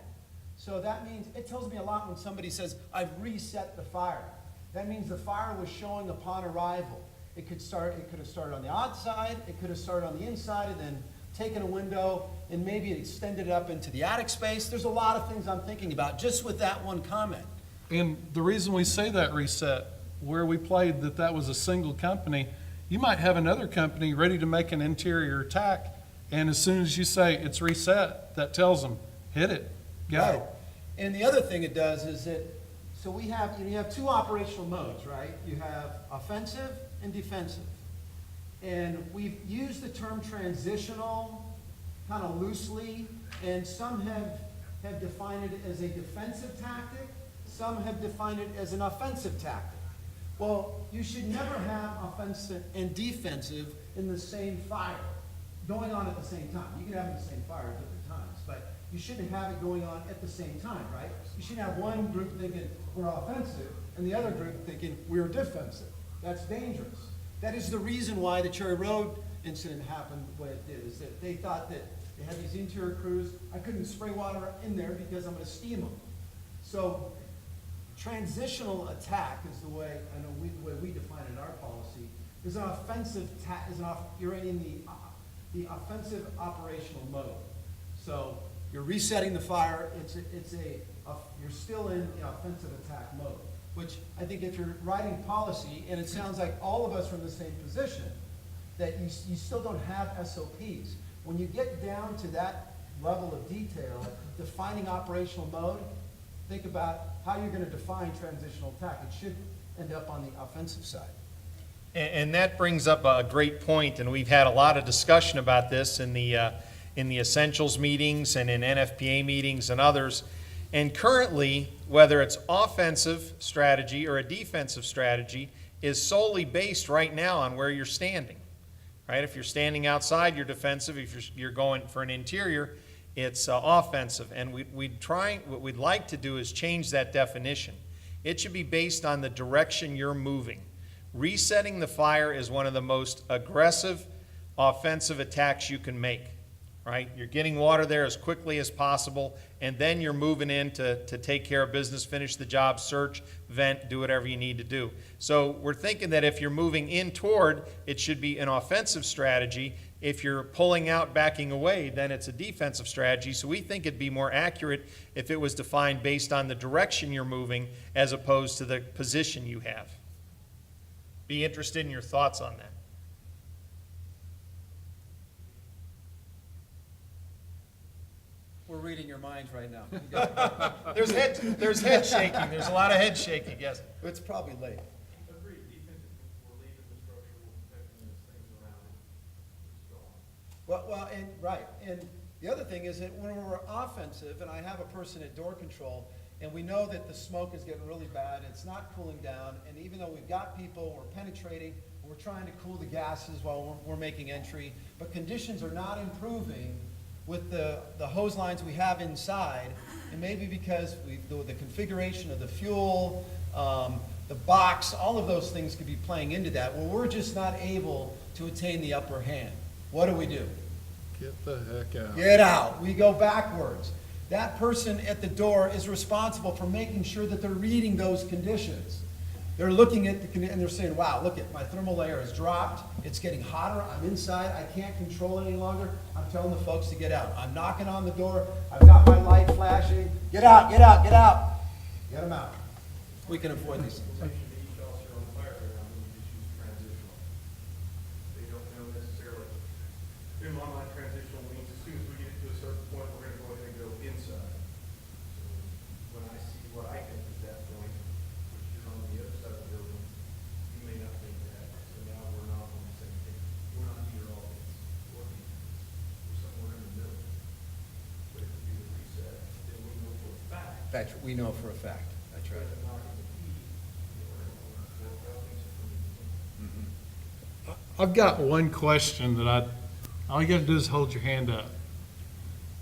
So that means, it tells me a lot when somebody says, I've reset the fire. That means the fire was showing upon arrival. It could have started on the outside, it could have started on the inside, and then taken a window, and maybe it extended up into the attic space. There's a lot of things I'm thinking about just with that one comment. And the reason we say that reset, where we played that was a single company, you might have another company ready to make an interior attack, and as soon as you say it's reset, that tells them, hit it, go. Right. And the other thing it does is that, so we have, you have two operational modes, right? You have offensive and defensive. And we've used the term transitional kind of loosely, and some have defined it as a defensive tactic, some have defined it as an offensive tactic. Well, you should never have offensive and defensive in the same fire, going on at the same time. You can have it in the same fire at different times, but you shouldn't have it going on at the same time, right? You shouldn't have one group thinking we're offensive and the other group thinking we're defensive. That's dangerous. That is the reason why the Cherry Road incident happened the way it did, is that they thought that they had these interior crews, I couldn't spray water in there because I'm gonna steam them. So transitional attack is the way, the way we define it in our policy, is an offensive you're in the offensive operational mode. So you're resetting the fire, you're still in the offensive attack mode, which I think if you're writing policy, and it sounds like all of us are in the same position, that you still don't have SOPs. When you get down to that level of detail, defining operational mode, think about how you're gonna define transitional attack. It should end up on the offensive side. And that brings up a great point, and we've had a lot of discussion about this in the essentials meetings and in NFPA meetings and others. And currently, whether it's offensive strategy or a defensive strategy, is solely based right now on where you're standing, right? If you're standing outside, you're defensive. If you're going for an interior, it's offensive. And what we'd like to do is change that definition. It should be based on the direction you're moving. Resetting the fire is one of the most aggressive offensive attacks you can make, right? You're getting water there as quickly as possible, and then you're moving in to take care of business, finish the job, search, vent, do whatever you need to do. So we're thinking that if you're moving in toward, it should be an offensive strategy. If you're pulling out, backing away, then it's a defensive strategy. So we think it'd be more accurate if it was defined based on the direction you're moving as opposed to the position you have. Be interested in your thoughts on that. We're reading your minds right now. There's head shaking. There's a lot of head shaking, yes. It's probably late. Agreed, defensive, we're leaving the structure, we're protecting the things around it. It's gone. Well, and, right, and the other thing is that when we're offensive, and I have a person at door control, and we know that the smoke is getting really bad, it's not cooling down, and even though we've got people, we're penetrating, we're trying to cool the gases while we're making entry, but conditions are not improving with the hose lines we have inside, and maybe because the configuration of the fuel, the box, all of those things could be playing into that, well, we're just not able to attain the upper hand. What do? Get the heck out. Get out. We go backwards. That person at the door is responsible for making sure that they're reading those conditions. They're looking at and they're saying, wow, look at my thermal layer has dropped. It's getting hotter. I'm inside. I can't control it any longer. I'm telling the folks to get out. I'm knocking on the door. I've got my light flashing. Get out, get out, get out. Get them out. We can avoid these things. Position to each officer on the fire ground, we just use transitional. They don't know necessarily. In my mind, transitional means as soon as we get to a certain point, we're gonna go ahead and go inside. So when I see what I think is that point, which is on the other side of the building, you may not think that. So now we're not on the same thing. We're not either offense or defense. We're somewhere in the middle. But if we do the reset, then we know for a fact. We know for a fact. That's right. That knocking the key, we're gonna work out things from the I've got one question that all you gotta do is hold your hand up.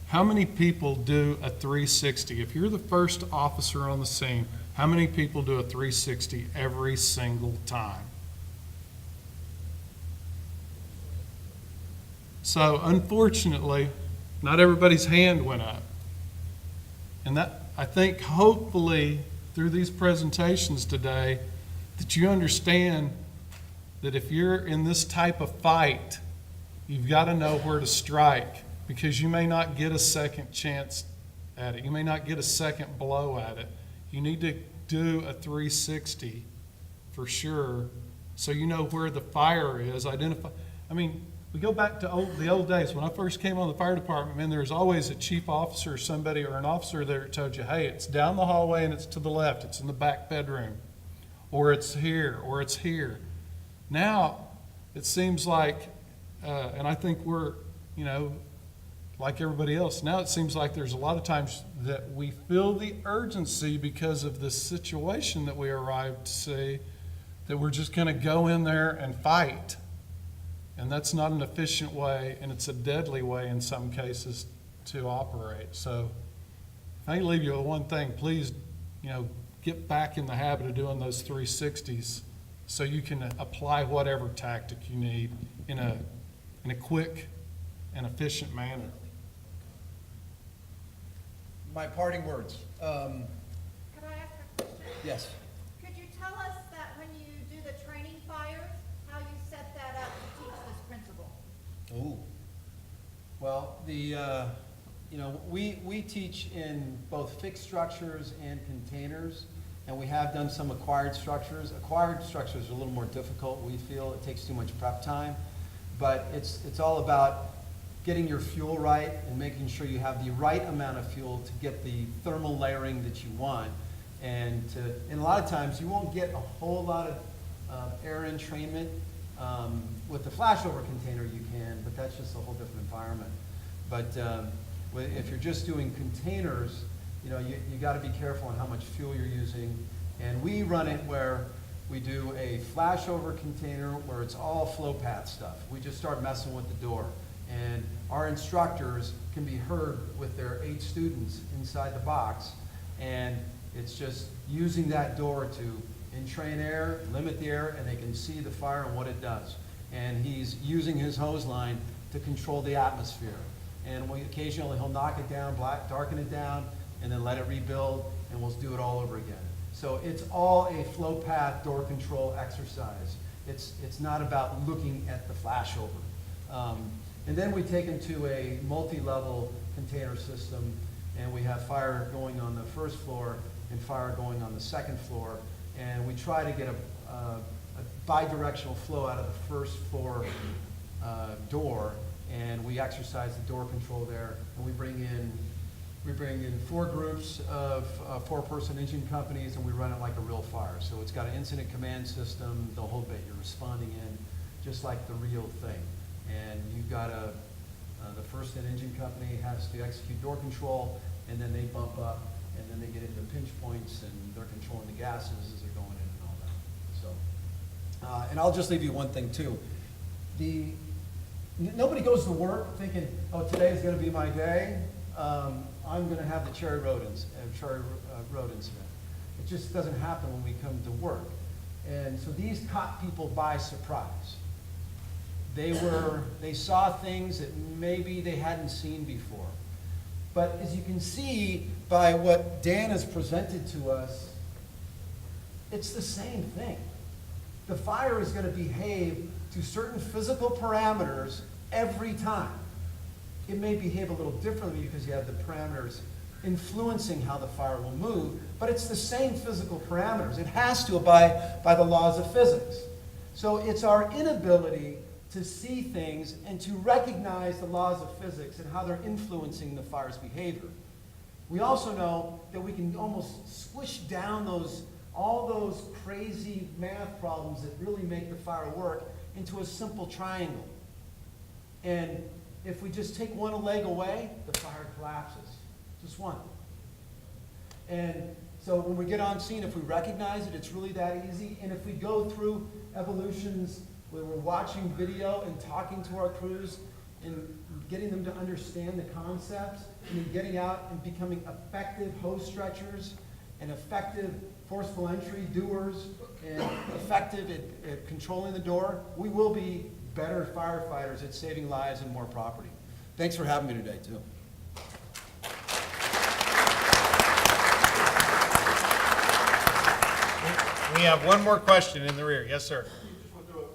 How many people do a 360? If you're the first officer on the scene, how many people do a 360 every single time? So unfortunately, not everybody's hand went up. And that, I think hopefully through these presentations today, that you understand that if you're in this type of fight, you've got to know where to strike, because you may not get a second chance at it. You may not get a second blow at it. You need to do a 360 for sure, so you know where the fire is. Identify. I mean, we go back to the old days. When I first came on the fire department, man, there was always a chief officer or somebody or an officer there that told you, hey, it's down the hallway and it's to the left. It's in the back bedroom, or it's here, or it's here. Now, it seems like, and I think we're, like everybody else, now it seems like there's a lot of times that we feel the urgency because of the situation that we arrived to see, that we're just going to go in there and fight. And that's not an efficient way, and it's a deadly way in some cases to operate. So I can leave you with one thing. Please, get back in the habit of doing those 360s so you can apply whatever tactic you need in a quick and efficient manner. My parting words. Could I ask a question? Yes. Could you tell us that when you do the training fires, how you set that up to teach this principle? Ooh. Well, we teach in both fixed structures and containers, and we have done some acquired structures. Acquired structures are a little more difficult, we feel. It takes too much prep time. But it's all about getting your fuel right and making sure you have the right amount of fuel to get the thermal layering that you want. And a lot of times you won't get a whole lot of air entrainment. With the flashover container you can, but that's just a whole different environment. But if you're just doing containers, you got to be careful on how much fuel you're using. And we run it where we do a flashover container where it's all flow path stuff. We just start messing with the door. And our instructors can be heard with their 8 students inside the box. And it's just using that door to entrain air, limit the air, and they can see the fire and what it does. And he's using his hose line to control the atmosphere. and occasionally he'll knock it down, darken it down, and then let it rebuild, and we'll do it all over again. So it's all a flow path door control exercise. It's not about looking at the flashover. And then we take them to a multi-level container system, and we have fire going on the first floor and fire going on the second floor. And we try to get a bi-directional flow out of the first floor door, and we exercise the door control there, and we bring in 4 groups of 4-person engine companies, and we run it like a real fire. So it's got an incident command system, the whole bit. You're responding in just like the real thing. And you've got the first engine company has to execute door control, and then they bump up, and then they get into pinch points, and they're controlling the gases as they're going in and all that. So, and I'll just leave you one thing too. Nobody goes to work thinking, oh, today is going to be my day. I'm going to have the Cherry Road incident. It just doesn't happen when we come to work. And so these caught people by surprise. They saw things that maybe they hadn't seen before. But as you can see by what Dan has presented to us, it's the same thing. The fire is going to behave to certain physical parameters every time. It may behave a little differently because you have the parameters influencing how the fire will move, but it's the same physical parameters. It has to abide by the laws of physics. So it's our inability to see things and to recognize the laws of physics and how they're influencing the fire's behavior. We also know that we can almost squish down all those crazy math problems that really make the fire work into a simple triangle. And if we just take one leg away, the fire collapses. Just one. And so when we get on scene, if we recognize it, it's really that easy. And if we go through evolutions where we're watching video and talking to our crews and getting them to understand the concepts, and then getting out and becoming effective hose stretchers and effective forceful entry doers and effective at controlling the door, we will be better firefighters at saving lives and more property. Thanks for having me today, too. We have one more question in the rear. Yes, sir. You just went through it,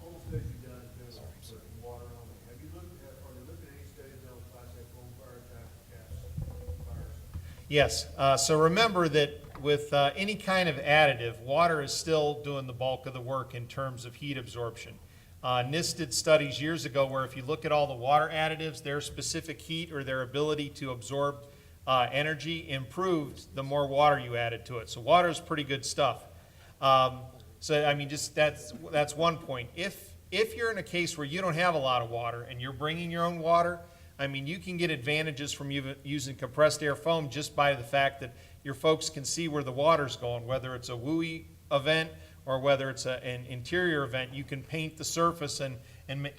almost as you guys do, putting water on it. Have you looked at, are they looking at any studies on Class A home fire attack, gas fires? Yes, so remember that with any kind of additive, water is still doing the bulk of the work in terms of heat absorption. NIST did studies years ago where if you look at all the water additives, their specific heat or their ability to absorb energy improved the more water you added to it. So water is pretty good stuff. So I mean, just that's one point. If you're in a case where you don't have a lot of water and you're bringing your own water, I mean, you can get advantages from using compressed air foam just by the fact that your folks can see where the water's going, whether it's a WUI event or whether it's an interior event. You can paint the surface and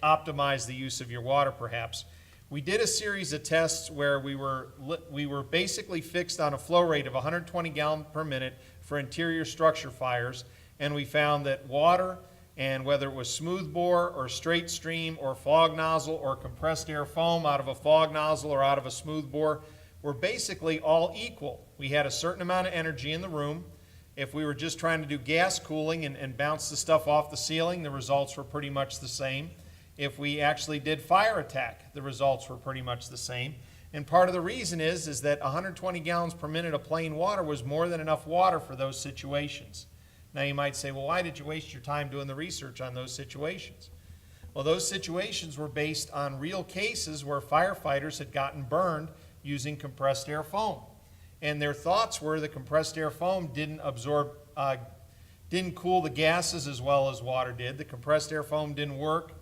optimize the use of your water, perhaps. We did a series of tests where we were basically fixed on a flow rate of 120 gallons per minute for interior structure fires, and we found that water, and whether it was smooth bore or straight stream or fog nozzle or compressed air foam out of a fog nozzle or out of a smooth bore, were basically all equal. We had a certain amount of energy in the room. If we were just trying to do gas cooling and bounce the stuff off the ceiling, the results were pretty much the same. If we actually did fire attack, the results were pretty much the same. And part of the reason is that 120 gallons per minute of plain water was more than enough water for those situations. Now you might say, well, why did you waste your time doing the research on those situations? Well, those situations were based on real cases where firefighters had gotten burned using compressed air foam. And their thoughts were that compressed air foam didn't cool the gases as well as water did. The compressed air foam didn't work.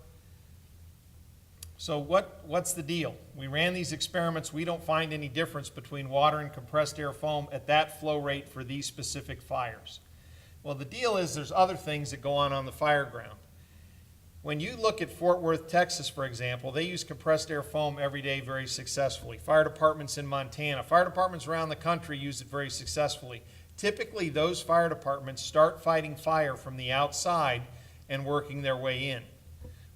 So what's the deal? We ran these experiments. We don't find any difference between water and compressed air foam at that flow rate for these specific fires. Well, the deal is there's other things that go on the fire ground. When you look at Fort Worth, Texas, for example, they use compressed air foam every day very successfully. Fire departments in Montana, fire departments around the country use it very successfully. Typically, those fire departments start fighting fire from the outside and working their way in.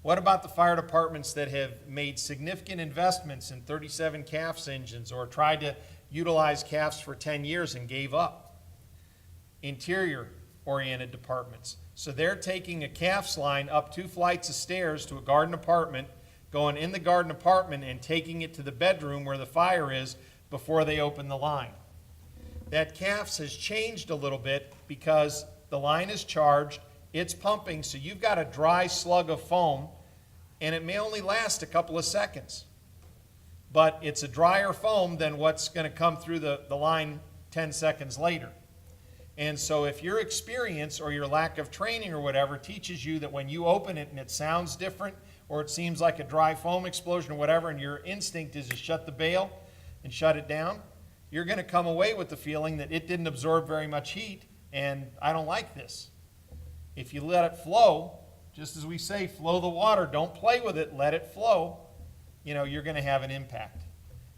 What about the fire departments that have made significant investments in 37 CAFS engines or tried to utilize CAFS for 10 years and gave up? Interior-oriented departments. So they're taking a CAFS line up 2 flights of stairs to a garden apartment, going in the garden apartment and taking it to the bedroom where the fire is before they open the line. That CAFS has changed a little bit because the line is charged, it's pumping, so you've got a dry slug of foam, and it may only last a couple of seconds. But it's a drier foam than what's going to come through the line 10 seconds later. And so if your experience or your lack of training or whatever teaches you that when you open it and it sounds different, or it seems like a dry foam explosion or whatever, and your instinct is to shut the bail and shut it down, you're going to come away with the feeling that it didn't absorb very much heat, and I don't like this. If you let it flow, just as we say, flow the water, don't play with it, let it flow, you're going to have an impact.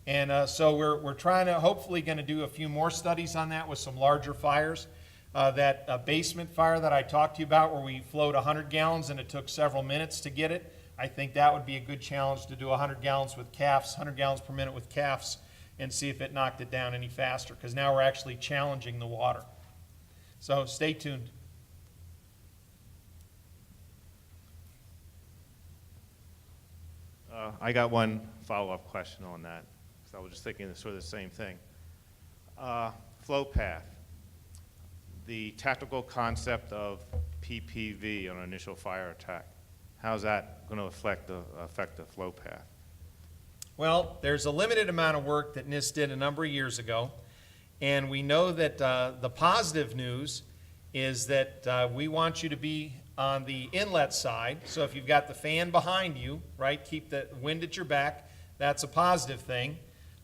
And so we're trying to, hopefully going to do a few more studies on that with some larger fires. That basement fire that I talked to you about where we flowed 100 gallons and it took several minutes to get it, I think that would be a good challenge to do 100 gallons with CAFs, 100 gallons per minute with CAFs, and see if it knocked it down any faster, because now we're actually challenging the water. So stay tuned. I got one follow-up question on that, because I was just thinking sort of the same thing. Flow path, the tactical concept of PPV on an initial fire attack, how's that going to affect the flow path? Well, there's a limited amount of work that NIST did a number of years ago, and we know that the positive news is that we want you to be on the inlet side. So if you've got the fan behind you, right, keep the wind at your back, that's a positive thing.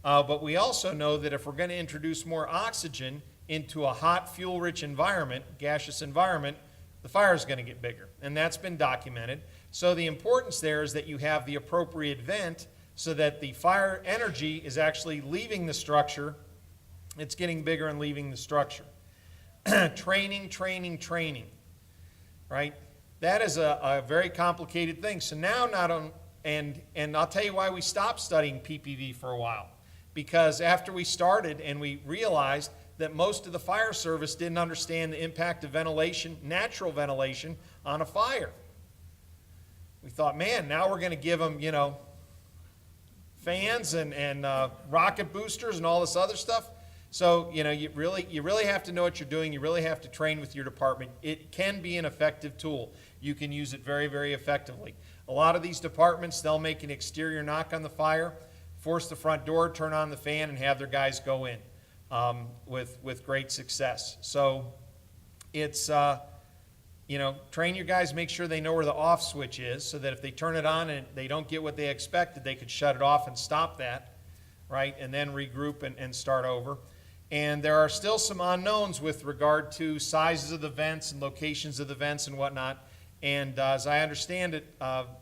But we also know that if we're going to introduce more oxygen into a hot, fuel-rich environment, gaseous environment, the fire is going to get bigger, and that's been documented. So the importance there is that you have the appropriate vent so that the fire energy is actually leaving the structure. It's getting bigger and leaving the structure. Training, right? That is a very complicated thing. So now and I'll tell you why we stopped studying PPV for a while. Because after we started and we realized that most of the fire service didn't understand the impact of ventilation, natural ventilation, on a fire. We thought, man, now we're going to give them, fans and rocket boosters and all this other stuff. So, you really have to know what you're doing. You really have to train with your department. It can be an effective tool. You can use it very, very effectively. A lot of these departments, they'll make an exterior knock on the fire, force the front door, turn on the fan, and have their guys go in with great success. So it's, train your guys, make sure they know where the off switch is so that if they turn it on and they don't get what they expected, they could shut it off and stop that, right, and then regroup and start over. And there are still some unknowns with regard to sizes of the vents and locations of the vents and whatnot. And as I understand it,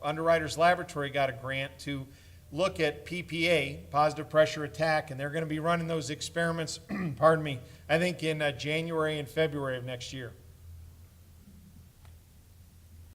Underwriters Laboratory got a grant to look at PPA, positive pressure attack, and they're going to be running those experiments, pardon me, I think in January and February of next year.